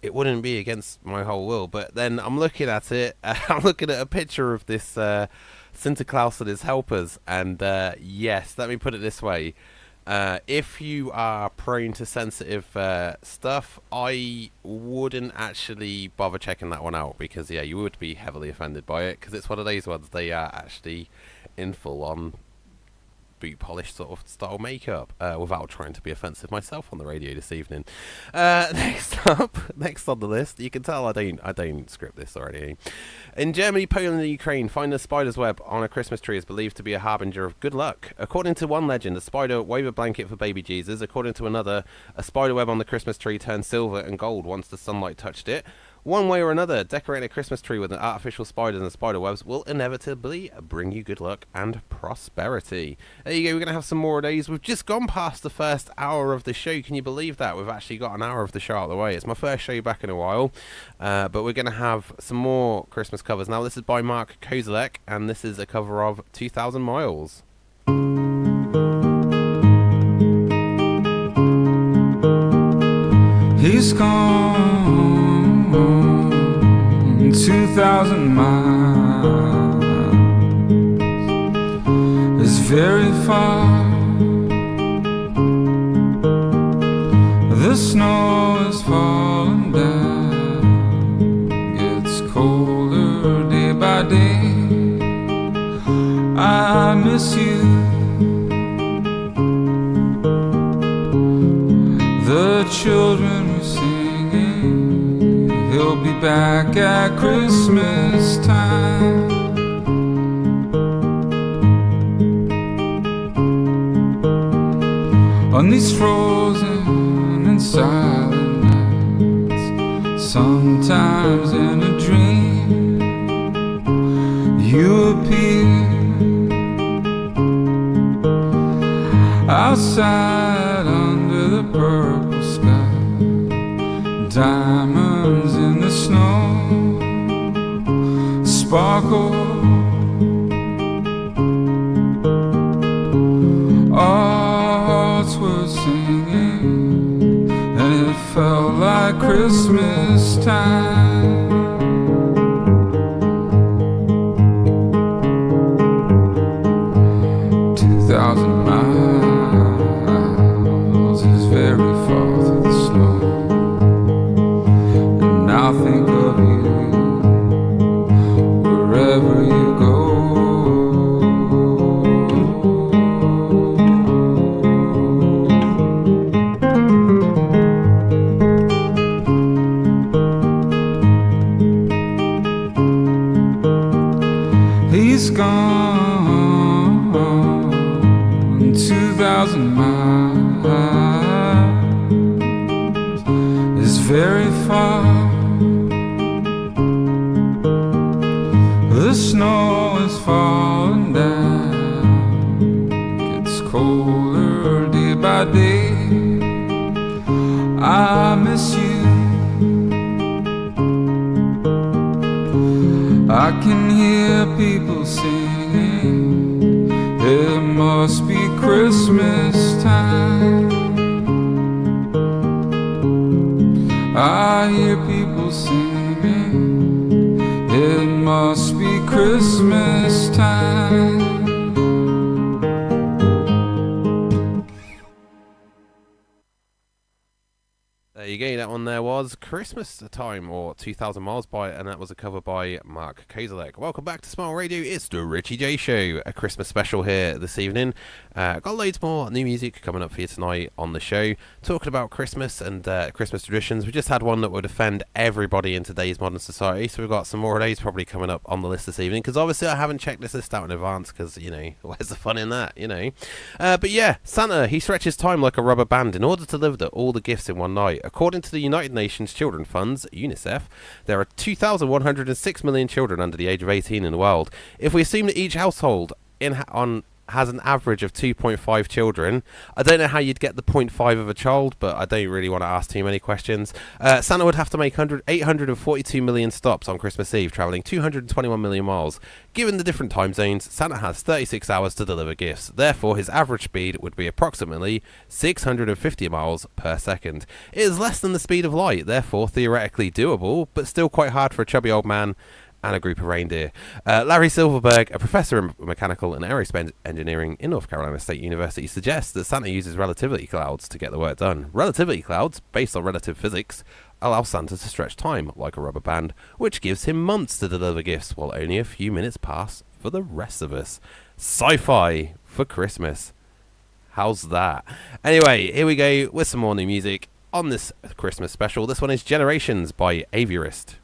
it wouldn't be against my whole will. But then I'm looking at it, I'm looking at a picture of this Sinterklaas and his helpers, and yes, let me put it this way. If you are prone to sensitive stuff, I wouldn't actually bother checking that one out, because yeah, you would be heavily offended by it, because it's one of those ones they are actually in full on boot polish sort of style makeup, without trying to be offensive myself on the radio this evening. Next on the list, you can tell I don't script this already. In Germany, Poland and Ukraine, finding a spider's web on a Christmas tree is believed to be a harbinger of good luck. According to one legend, a spider wove a blanket for baby Jesus. According to another, a spider web on the Christmas tree turned silver and gold once the sunlight touched it. One way or another, decorating a Christmas tree with an artificial spiders and spider webs will inevitably bring you good luck and prosperity. There you go, we're going to have some more days. We've just gone past the first hour of the show. Can you believe that? We've actually got an hour of the show out of the way. It's my first show back in a while, but we're going to have some more Christmas covers. Now, this is by Mark Kozelek, and this is a cover of 2,000 Miles. He's gone 2,000 miles is very far. The snow is falling down, gets colder day by day. I miss you. The children were singing, he'll be back at Christmas time. On these frozen and silent nights, sometimes in a dream, you appear outside under the purple sky, diamonds in the snow sparkle. Our hearts were singing, and it felt like Christmas time. He's gone 2,000 miles is very far. The snow is falling down, gets colder day by day. I miss you. I can hear people singing, it must be Christmas time. I hear people singing, it must be Christmas time. There you go, that one there was Christmas Time, or 2,000 Miles by, and that was a cover by Mark Kozelek. Welcome back to Smile Radio, it's the Ritchie J Show, a Christmas special here this evening. Got loads more new music coming up for you tonight on the show, talking about Christmas and Christmas traditions. We just had one that would offend everybody in today's modern society, so we've got some more of those probably coming up on the list this evening, because obviously I haven't checked this list out in advance, because, you know, where's the fun in that, you know? But yeah, Santa, he stretches time like a rubber band in order to deliver all the gifts in one night. According to the United Nations Children's Funds, UNICEF, there are 2,106 million children under the age of 18 in the world. If we assume that each household has an average of 2.5 children, I don't know how you'd get the 0.5 of a child, but I don't really want to ask too many questions. Santa would have to make 842 million stops on Christmas Eve, travelling 221 million miles. Given the different time zones, Santa has 36 hours to deliver gifts. Therefore, his average speed would be approximately 650 miles per second. It is less than the speed of light, therefore theoretically doable, but still quite hard for a chubby old man and a group of reindeer. Larry Silverberg, a professor in mechanical and aerospace engineering in North Carolina State University, suggests that Santa uses relativity clouds to get the work done. Relativity clouds, based on relative physics, allow Santa to stretch time like a rubber band, which gives him months to deliver gifts while only a few minutes pass for the rest of us. Sci-fi for Christmas. How's that? Anyway, here we go with some more new music on this Christmas special. This one is Generations by Aviarist.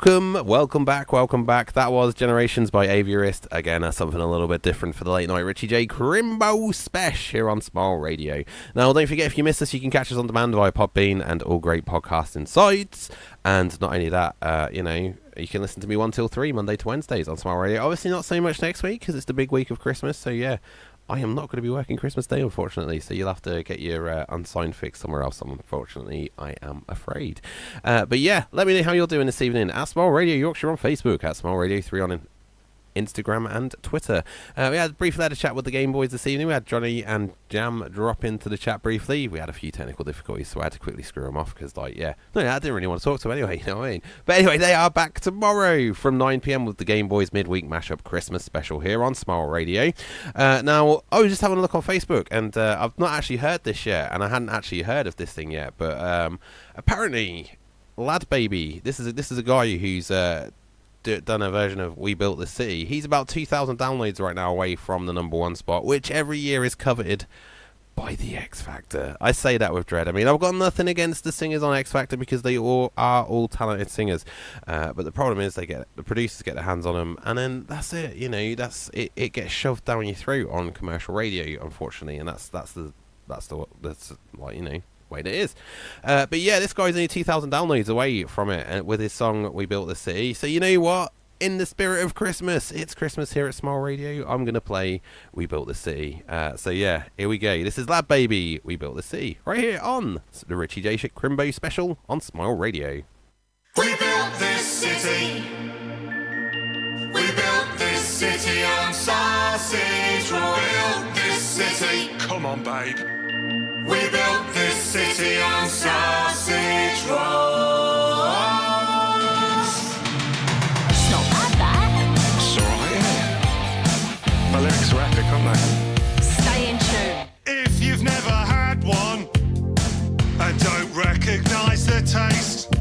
Welcome back. That was Generations by Aviarist. Again, something a little bit different for the late night Ritchie J. Chrimbo Spesh here on Smile Radio. Now, don't forget, if you missed us, you can catch us on demand via Podbean and all great podcasting sites. And not only that, you can listen to me 1 till 3, Monday to Wednesdays on Smile Radio. Obviously not so much next week because it's the big week of Christmas. So yeah, I am not going to be working Christmas Day, unfortunately, so you'll have to get your Unsigned fix somewhere else, unfortunately, I am afraid. But yeah, let me know how you're doing this evening at Smile Radio Yorkshire on Facebook, at Smile Radio 3 on Instagram and Twitter. We briefly had a chat with the Game Boys this evening. We had Johnny and Jam drop into the chat briefly. We had a few technical difficulties, so I had to quickly screw them off because, I didn't really want to talk to them anyway, you know what I mean? But anyway, they are back tomorrow from 9 p.m. with the Game Boys midweek mashup Christmas special here on Smile Radio. Now, I was just having a look on Facebook, and I've not actually heard this yet, and I hadn't actually heard of this thing yet, but apparently, LADBABY, this is a guy who's done a version of We Built the City. He's about 2,000 downloads right now away from the #1 spot, which every year is coveted by the X Factor. I say that with dread. I mean, I've got nothing against the singers on X Factor because they all are all talented singers, but the problem is the producers get their hands on them, and then that's it. You know, it gets shoved down your throat on commercial radio, unfortunately, and that's like, you know, way it is. But yeah, this guy's only 2,000 downloads away from it with his song We Built the City. So you know what? In the spirit of Christmas, it's Christmas here at Smile Radio. I'm going to play We Built the City. So yeah, here we go. This is LADBABY, We Built the City, right here on the Ritchie J. Chrimbo special on Smile Radio. We built this city. We built this city on sausage roll. Built this city. Come on, babe. We built this city on sausage rolls. It's not bad, that. It's alright, innit? My lyrics are epic, aren't they? Stay in tune. If you've never had one and don't recognise the taste,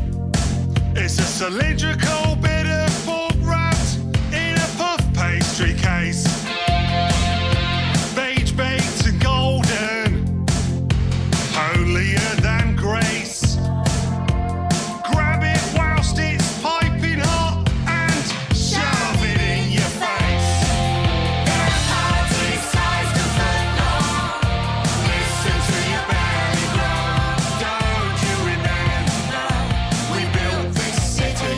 it's a cylindrical bit of pork wrapped in a puff pastry case. Beige baked and golden, holier than grace. Grab it whilst it's piping hot and shove it in your face. There are party sized and foot long. Listen to your belly grow. Don't you remember? We built this city.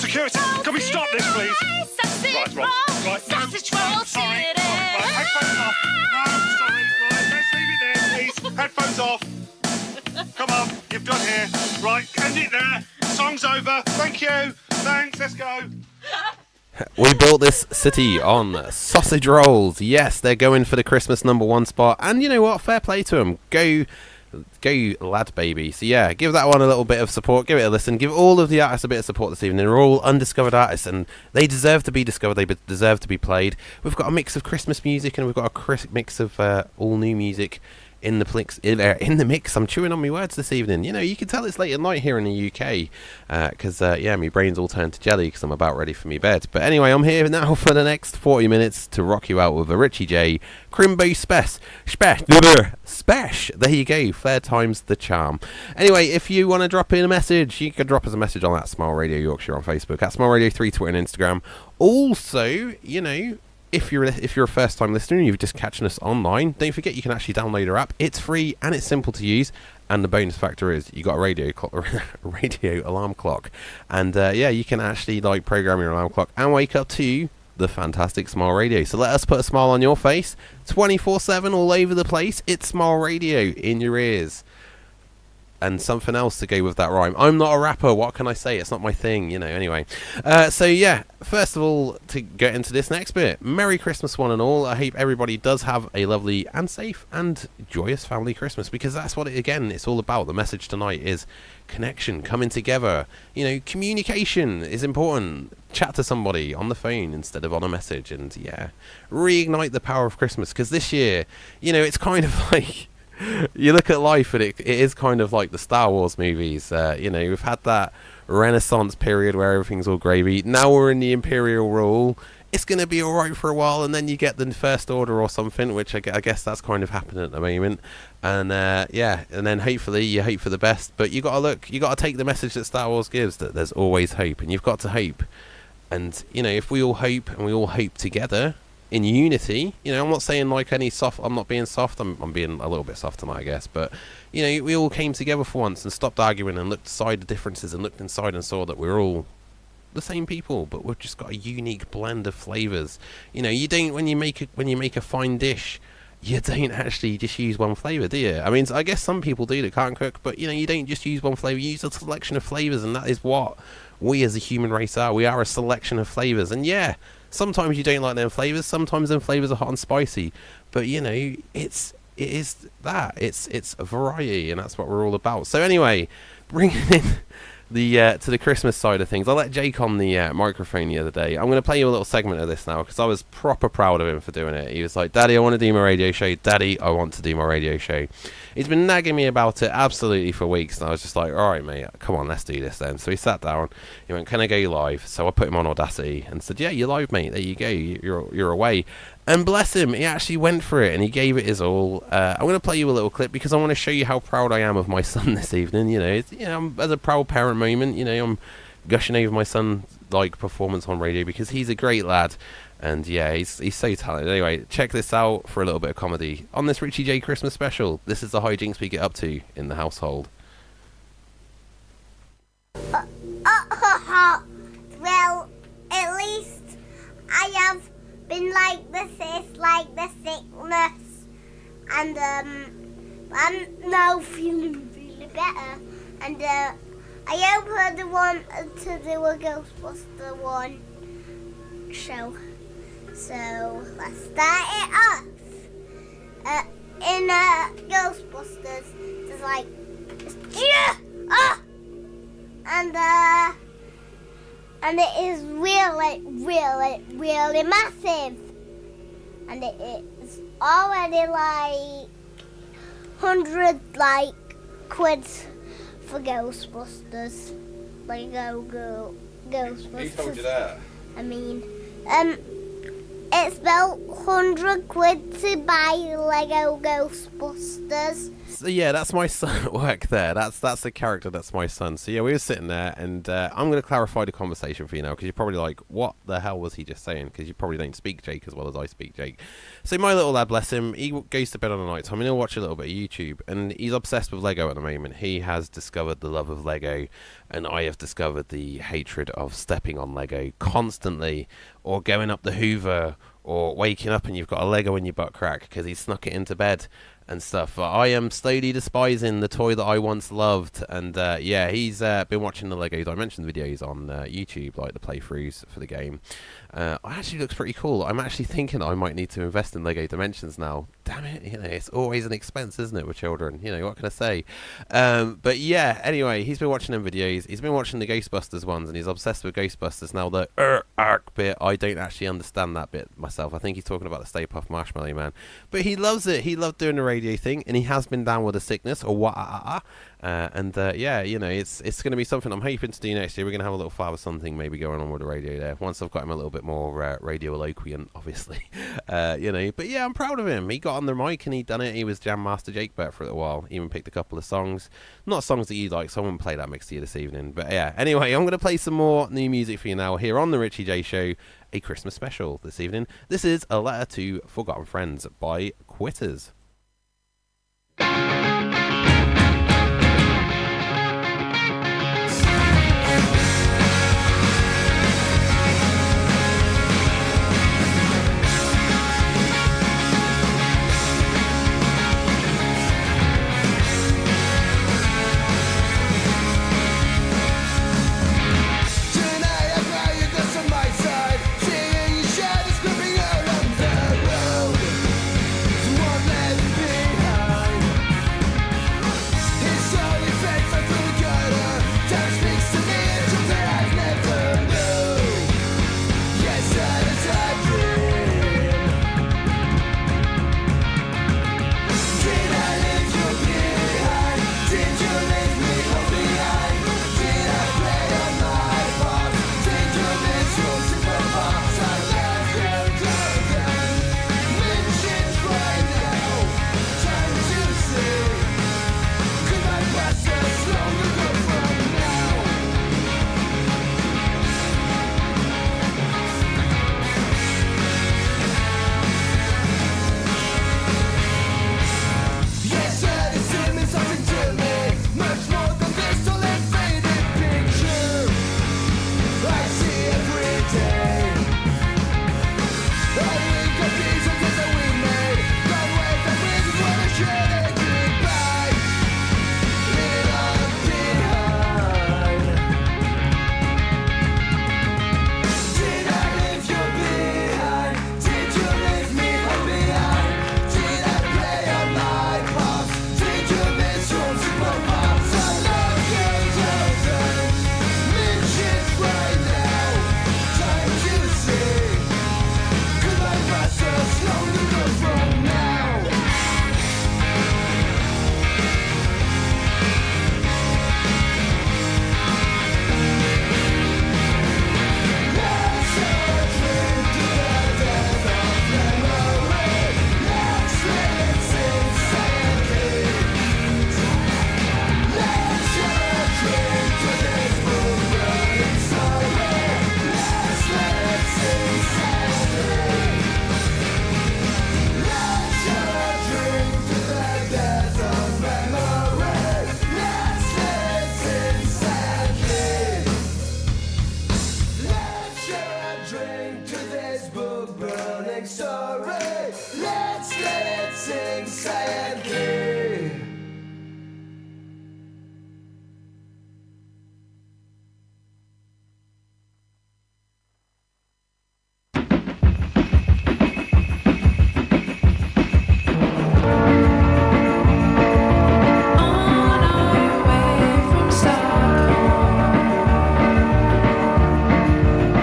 Security, can we stop this, please? Right, Rob. Right, Sausage no, roll, sorry. city. Right, headphones off. No, sorry. Right, let's leave it there, please. Headphones off. Come on, you've done here. Right, end it there. Song's over. Thank you. Thanks, let's go. We built this city on sausage rolls. Yes, they're going for the Christmas #1 spot. And you know what? Fair play to them. Go LADBABY. So yeah, give that one a little bit of support. Give it a listen. Give all of the artists a bit of support this evening. They're all undiscovered artists, and they deserve to be discovered. They deserve to be played. We've got a mix of Christmas music, and we've got a mix of all new music in the mix. I'm chewing on my words this evening. You know, you can tell it's late at night here in the UK because yeah, my brain's all turned to jelly because I'm about ready for me bed. But anyway, I'm here now for the next 40 minutes to rock you out with a Ritchie J, Chrimbo, Spesh. There you go, third time's the charm. Anyway, if you want to drop in a message, you can drop us a message on that Smile Radio Yorkshire on Facebook, at Smile Radio 3, Twitter and Instagram. Also, you know, if you're a first time listener and you're just catching us online, don't forget you can actually download our app. It's free and it's simple to use. And the bonus factor is you got a radio alarm clock, and yeah, you can actually like program your alarm clock and wake up to the fantastic Smile Radio. So let us put a smile on your face 24/7 all over the place. It's Smile Radio in your ears. And something else to go with that rhyme. I'm not a rapper, what can I say? It's not my thing, you know, anyway. So yeah, first of all, to get into this next bit, Merry Christmas one and all. I hope everybody does have a lovely and safe and joyous family Christmas, because that's what it's all about. The message tonight is connection, coming together. You know, communication is important. Chat to somebody on the phone instead of on a message, and yeah, reignite the power of Christmas, because this year, you know, it's kind of like... You look at life and it is kind of like the Star Wars movies. You know, we've had that Renaissance period where everything's all gravy. Now we're in the Imperial rule. It's going to be alright for a while, and then you get the First Order or something, which I guess that's kind of happening at the moment. And yeah, and then hopefully you hope for the best. But you got to take the message that Star Wars gives, that there's always hope, and you've got to hope. And, you know, if we all hope and we all hope together in unity, you know, I'm not saying like any soft, I'm not being soft, I'm being a little bit soft tonight, I guess, but, you know, we all came together for once and stopped arguing and looked aside the differences and looked inside and saw that we're all the same people, but we've just got a unique blend of flavours. You know, you don't, when you make a fine dish, you don't actually just use one flavour, do you? I mean, I guess some people do that can't cook, but, you know, you don't just use one flavour, you use a selection of flavours, and that is what we as a human race are. We are a selection of flavours, and yeah, sometimes you don't like them flavours, sometimes them flavours are hot and spicy, but you know, it is a variety, and that's what we're all about. So anyway, bringing in to the Christmas side of things, I let Jake on the microphone the other day. I'm going to play you a little segment of this now, because I was proper proud of him for doing it. He was like, Daddy, I want to do my radio show. Daddy, I want to do my radio show. He's been nagging me about it absolutely for weeks, and I was just like, alright mate, come on, let's do this then. So he sat down, he went, can I go live? So I put him on Audacity and said, yeah, you're live mate, there you go, you're away. And bless him, he actually went for it and he gave it his all. I'm going to play you a little clip because I want to show you how proud I am of my son this evening. You know, as a proud parent moment, you know, I'm gushing over my son's like performance on radio because he's a great lad. And yeah, he's so talented. Anyway, check this out for a little bit of comedy on this Ritchie J Christmas special. This is the hijinks we get up to in the household. Well, at least I have been like the sickness, and I'm now feeling really better, and I hope I want to do a Ghostbuster one show. So let's start it off. In Ghostbusters, there's like and it is really, really, really massive. And it is already like 100 like quid for Ghostbusters. Like go Ghostbusters. Who told you that? I mean, It's about 100 quid to buy Lego Ghostbusters. So yeah, that's my son at work there. That's the character, that's my son. So yeah, we were sitting there, and I'm going to clarify the conversation for you now, because you're probably like, what the hell was he just saying? Because you probably don't speak Jake as well as I speak Jake. So my little lad, bless him, he goes to bed on the night time, and he'll watch a little bit of YouTube, and he's obsessed with Lego at the moment. He has discovered the love of Lego, and I have discovered the hatred of stepping on Lego constantly, or going up the Hoover, or waking up and you've got a Lego in your butt crack because he snuck it into bed and stuff. I am slowly despising the toy that I once loved, and yeah, he's been watching the Lego Dimensions videos on YouTube, like the playthroughs for the game. Actually looks pretty cool. I'm actually thinking I might need to invest in Lego Dimensions now. Damn it, you know, it's always an expense, isn't it, with children? You know, what can I say? But yeah, anyway, he's been watching them videos. He's been watching the Ghostbusters ones, and he's obsessed with Ghostbusters. Now, the arc bit, I don't actually understand that bit myself. I think he's talking about the Stay Puft Marshmallow Man. But he loves it. He loved doing the radio thing, and he has been down with a sickness, or what? Yeah, you know, it's going to be something I'm hoping to do next year. We're going to have a little father-son thing maybe going on with the radio there, once I've got him a little bit more radio eloquent, obviously. You know, but yeah, I'm proud of him. He got on the mic and he done it. He was Jam Master Jake Bert for a little while. Even picked a couple of songs. Not songs that you like, so I won't play that mix to you this evening. But yeah, anyway, I'm going to play some more new music for you now here on the Ritchie J Show, a Christmas special this evening. This is A Letter to Forgotten Friends by Quitters.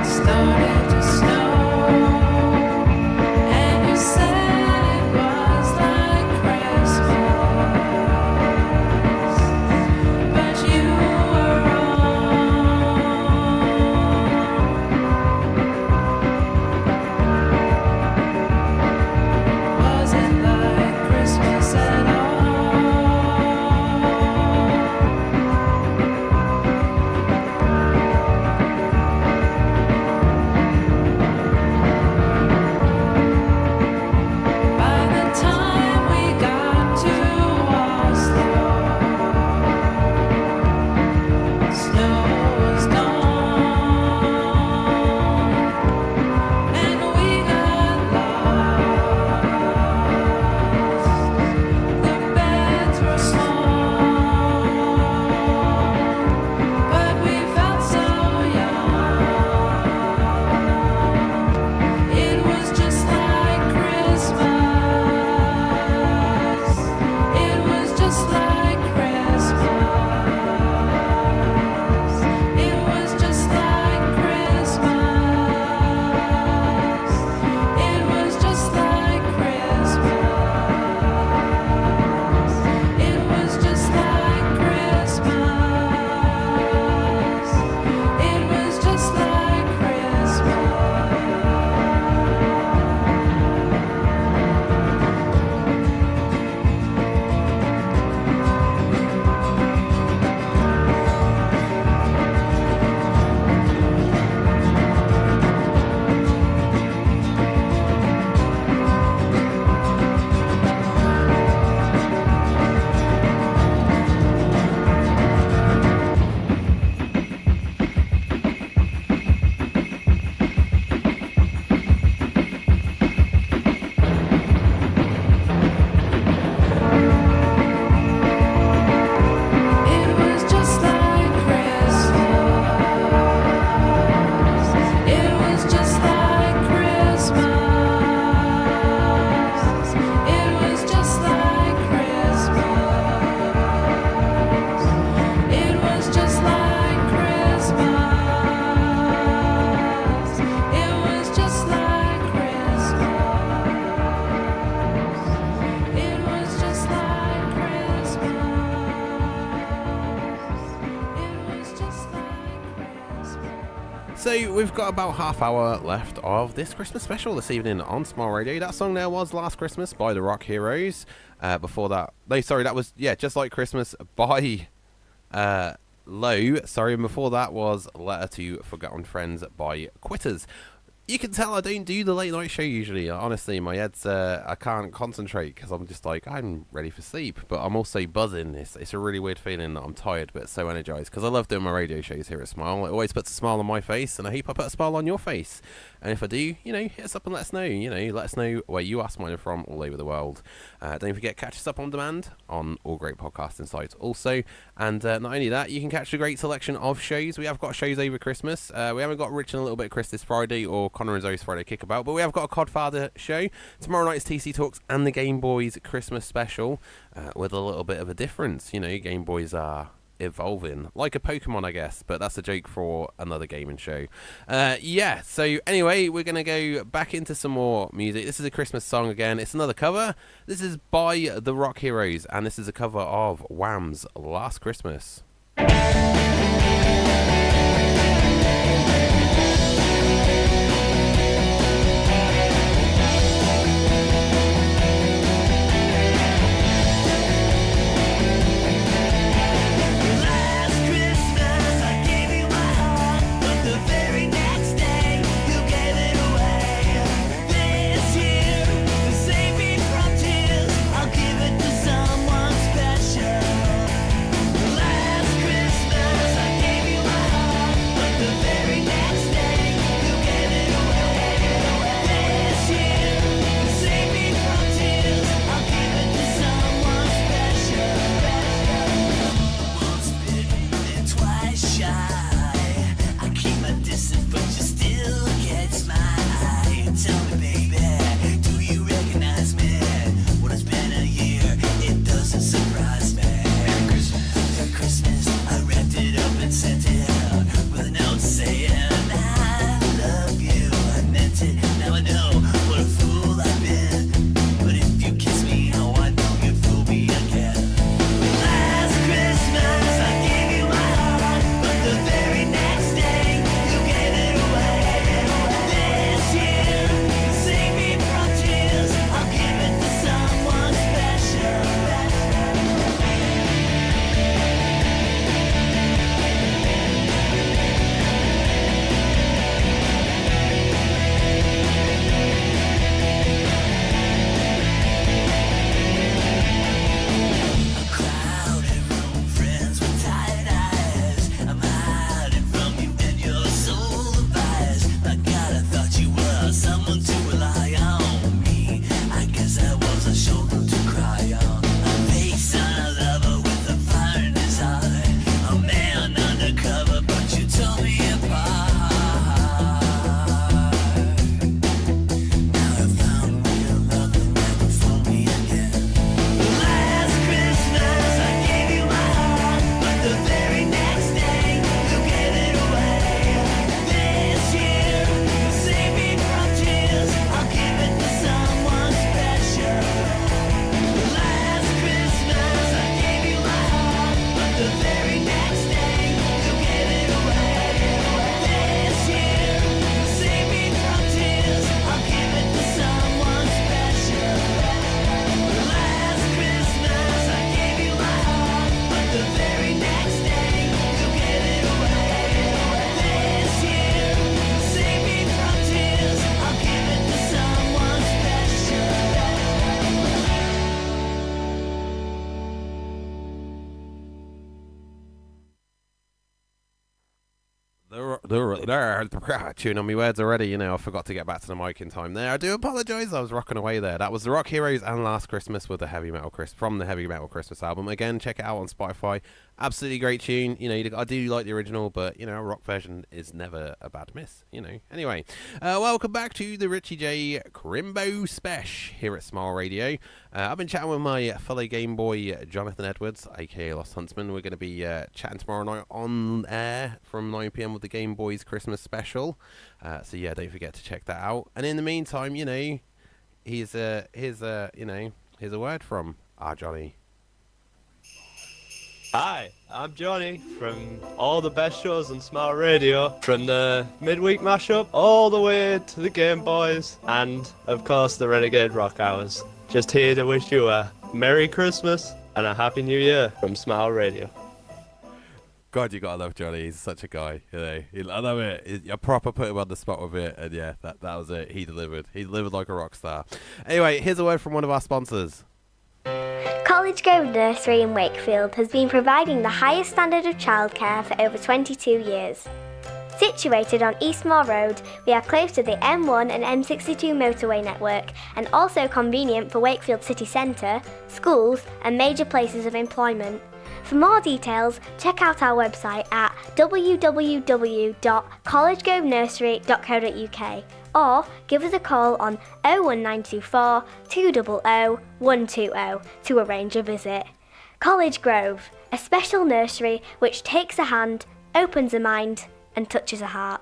Started to snow, and you said it was like So we've got about half hour left of this Christmas special this evening on Smile Radio. That song there was Last Christmas by the Rock Heroes. Before that, that was, Just Like Christmas by Low. Sorry, and before that was Letter to Forgotten Friends by Quitters. You can tell I don't do the late night show usually. Honestly, my head's, I can't concentrate because I'm just like, I'm ready for sleep. But I'm also buzzing. It's a really weird feeling that I'm tired but so energized because I love doing my radio shows here at Smile. It always puts a smile on my face, and I hope I put a smile on your face. And if I do, hit us up and let us know. Let us know where you are smiling from all over the world. Don't forget, catch us up on demand on all great podcasting sites also. And not only that, you can catch a great selection of shows. We have got shows over Christmas. We haven't got Rich and a little bit of Chris this Friday or Connor and Zoe's Friday Kickabout, but we have got a Codfather show. Tomorrow night is TC Talks and the Game Boys Christmas special with a little bit of a difference. Game Boys are evolving like a Pokemon, I guess, but that's a joke for another gaming show. So anyway, we're gonna go back into some more music. This is a Christmas song again. It's another cover. This is by the Rock Heroes, and this is a cover of Wham's Last Christmas. Chewing on my words already, I forgot to get back to the mic in time there. I do apologise, I was rocking away there. That was the Rock Heroes and Last Christmas with the from the Heavy Metal Christmas album. Again, check it out on Spotify. Absolutely great tune. I do like the original, but a rock version is never a bad miss. Anyway, welcome back to the Ritchie J Chrimbo Spesh here at Smile Radio. I've been chatting with my fellow Game Boy Jonathan Edwards, aka Lost Huntsman. We're going to be chatting tomorrow night on air from 9 PM with the Game Boys Christmas special. So yeah, don't forget to check that out. And in the meantime, here's a word from our Johnny. Hi, I'm Johnny from all the best shows on Smart Radio, from the midweek mashup all the way to the Game Boys, and of course the Renegade Rock Hours. Just here to wish you a Merry Christmas and a Happy New Year from Smart Radio. God, you gotta love Johnny. He's such a guy, you know. I love it. You proper put him on the spot with it, and yeah, that was it. He delivered. He delivered like a rock star. Anyway, here's a word from one of our sponsors. College Grove Nursery in Wakefield has been providing the highest standard of childcare for over 22 years. Situated on Eastmore Road, we are close to the M1 and M62 motorway network and also convenient for Wakefield city centre, schools and major places of employment. For more details, check out our website at www.collegegrovenursery.co.uk or give us a call on 01924 200 120 to arrange a visit. College Grove, a special nursery which takes a hand, opens a mind and touches a heart.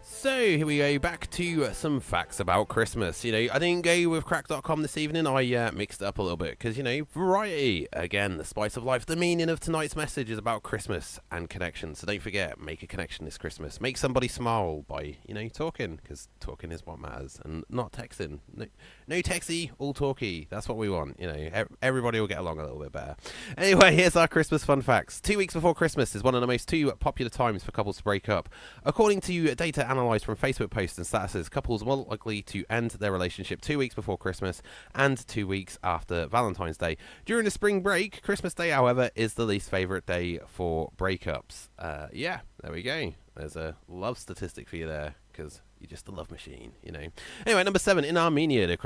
So here we go, back to some facts about Christmas. You know, I didn't go with crack.com this evening. I mixed it up a little bit because, you know, variety. Again, the spice of life. The meaning of tonight's message is about Christmas and connection. So don't forget, make a connection this Christmas. Make somebody smile by, you know, talking, because talking is what matters, and not texting. No texty, all talky. That's what we want. You know, everybody will get along a little bit better. Anyway, here's our Christmas fun facts. 2 weeks before Christmas is one of the most popular times for couples to break up. According to data analysed from Facebook posts and statuses, couples are more likely to end their relationship 2 weeks before Christmas and 2 weeks after Valentine's Day. During the spring break, Christmas Day, however, is the least favourite day for breakups. Yeah, there we go. There's a love statistic for you there, because you're just a love machine, you know. Anyway, number 7, in Armenia, the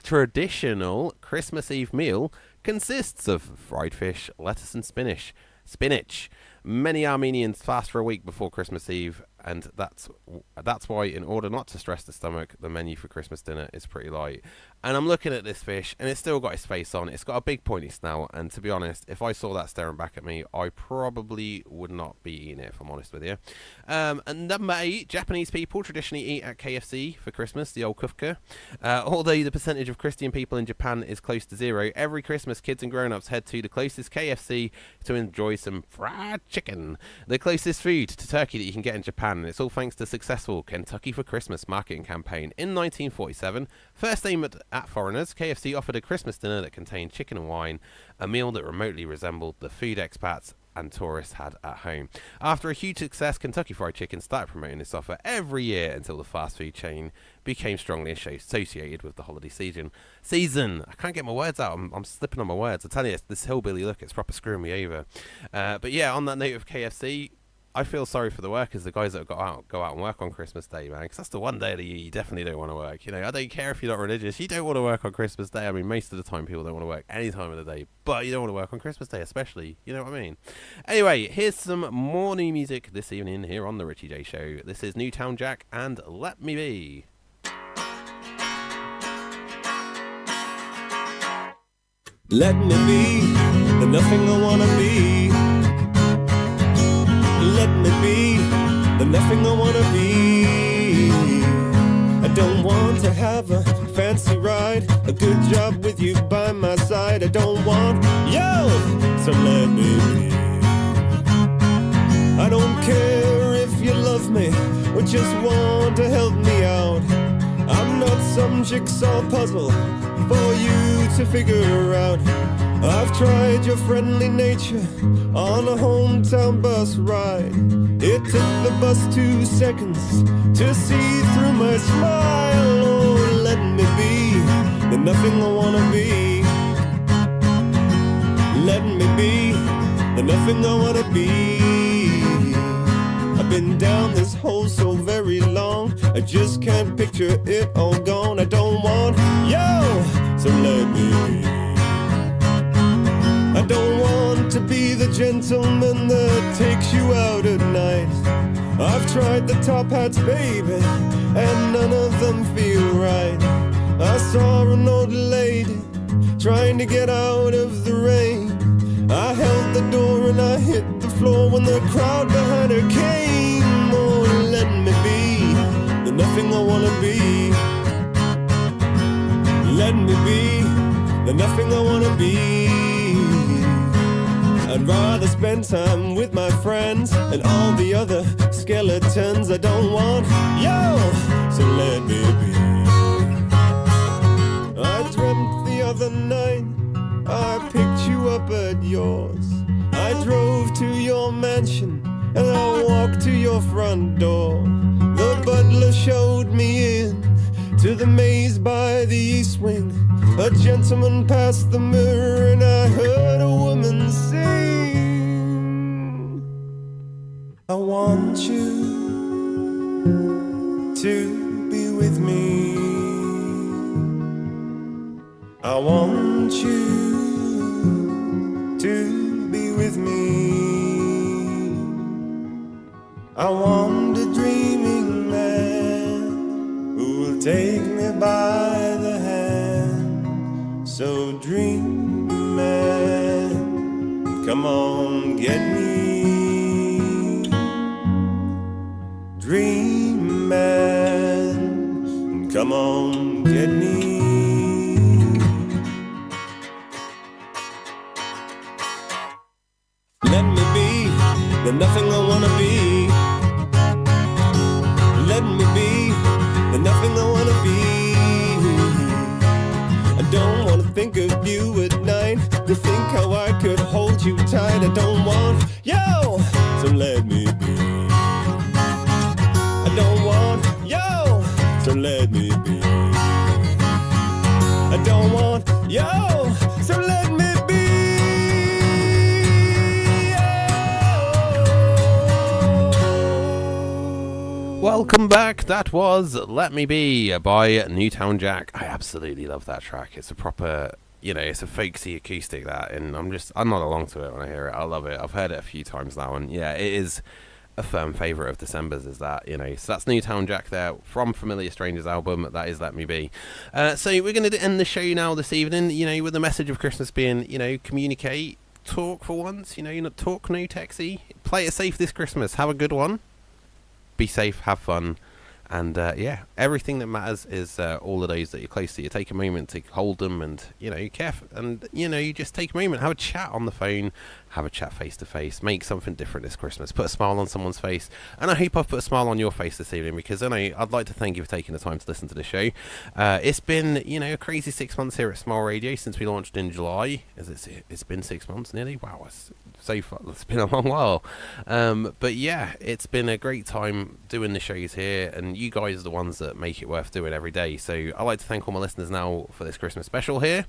traditional Christmas Eve meal consists of fried fish, lettuce and spinach. Many Armenians fast for a week before Christmas Eve, and that's why, in order not to stress the stomach, the menu for Christmas dinner is pretty light. And I'm looking at this fish, and it's still got its face on. It's got a big pointy snout, and to be honest, if I saw that staring back at me, I probably would not be eating it, if I'm honest with you. And number 8, Japanese people traditionally eat at KFC for Christmas, the old kufka. Although the percentage of Christian people in Japan is close to 0, every Christmas kids and grown-ups head to the closest KFC to enjoy some fried chicken, the closest food to turkey that you can get in Japan, and it's all thanks to successful Kentucky for Christmas marketing campaign. In 1947, first aimed at foreigners, KFC offered a Christmas dinner that contained chicken and wine, a meal that remotely resembled the food expats and tourists had at home. After a huge success, Kentucky Fried Chicken started promoting this offer every year until the fast food chain became strongly associated with the holiday season. I can't get my words out. I'm slipping on my words. I tell you, this hillbilly look, it's proper screwing me over. But yeah, on that note of KFC, I feel sorry for the workers, the guys that go out and work on Christmas Day, man, because that's the one day of the year you definitely don't want to work. You know, I don't care if you're not religious, you don't want to work on Christmas Day. I mean, most of the time people don't want to work any time of the day, but you don't want to work on Christmas Day especially, you know what I mean? Anyway, here's some more new music this evening here on The Ritchie J Show. This is Newtown Jack and Let Me Be. Let me be the nothing I wanna be. Let me be the nothing I wanna be. I don't want to have a fancy ride, a good job with you by my side. I don't want you, so let me be. I don't care if you love me or just want to help me out. I'm not some jigsaw puzzle for you to figure out. I've tried your friendly nature on a hometown bus ride. It took the bus 2 seconds to see through my smile. Oh, let me be the nothing I wanna be. Let me be the nothing I wanna be. I've been down this hole so very long, I just can't picture it all gone. I don't want you, so let me be. I don't want to be the gentleman that takes you out at night. I've tried the top hats, baby, and none of them feel right. I saw an old lady trying to get out of the rain. I held the door and I hit the floor when the crowd behind her came. Oh, let me be the nothing I wanna be. Let me be the nothing I wanna be. rather spend time with my friends and all the other skeletons I don't want. Yo, so let me be. I dreamt the other night I picked you up at yours. I drove to your mansion and I walked to your front door. The butler showed me in to the maze by the east wing. A gentleman passed the mirror and I heard a woman sing. I want you to be with me. I want you to be with me. I want a dreaming man who will take me by the hand. So dream man, come on, get me. Dream man, come on, get me. Let me be the nothing I wanna be. Let me be the nothing I wanna be. I don't wanna think of you at night, to think how I could hold you tight. I don't want, yo, so let me be. I don't want, yo, so let me be. I don't want, yo, so let me be. Welcome back. That was Let Me Be by Newtown Jack. I absolutely love that track. It's a proper, it's a folksy acoustic, that, and I'm not along to it when I hear it. I love it. I've heard it a few times now, and yeah, it is a firm favourite of December's, is that, so that's Newtown Jack there from Familiar Strangers album. That is Let Me Be. So we're going to end the show now this evening, with the message of Christmas being, communicate, talk for once, not talk, no texty, play it safe this Christmas, have a good one. Be safe, have fun, and everything that matters is all of those that you're close to. You take a moment to hold them, and care, and you just take a moment, have a chat on the phone, have a chat face to face, make something different this Christmas, put a smile on someone's face, and I hope I've put a smile on your face this evening, because I'd like to thank you for taking the time to listen to the show. It's been a crazy 6 months here at Smile Radio since we launched in July. It's been 6 months nearly. Wow, it's been a long while, but yeah, it's been a great time doing the shows here, and you guys are the ones that make it worth doing every day. So I'd like to thank all my listeners now for this Christmas special here,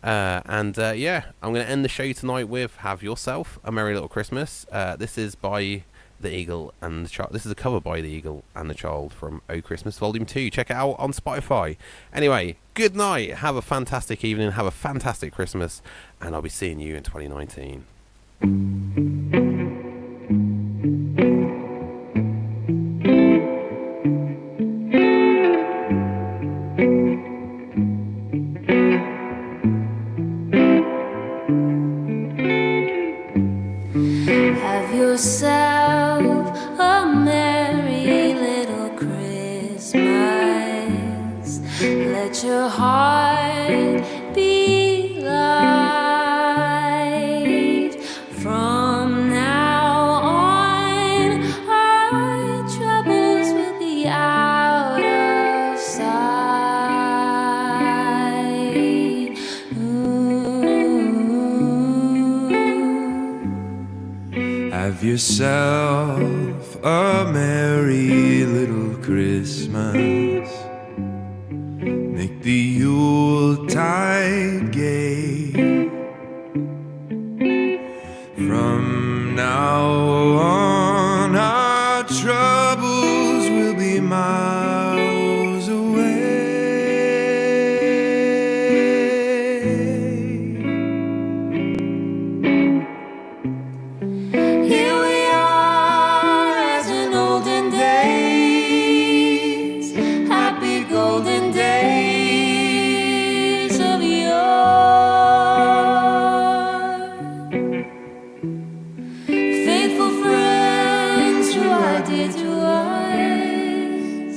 I'm going to end the show tonight with Have Yourself a Merry Little Christmas. This is by The Eagle and the Child. This is a cover by The Eagle and the Child from Oh Christmas Volume 2. Check it out on Spotify. Anyway, good night, have a fantastic evening, have a fantastic Christmas, and I'll be seeing you in 2019. Have yourself a merry little Christmas. Let your heart be light. From now on, our troubles will be out of sight. Have yourself a merry little Christmas. Make the Yuletide gay. From now on, our troubles will be miles away. Here we are as in olden days, happy golden days of yore. Faithful friends who are dear to us,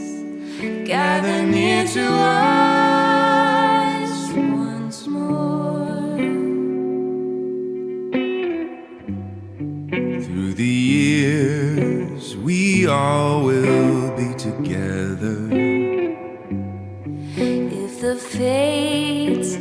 gather near to us once more. the fates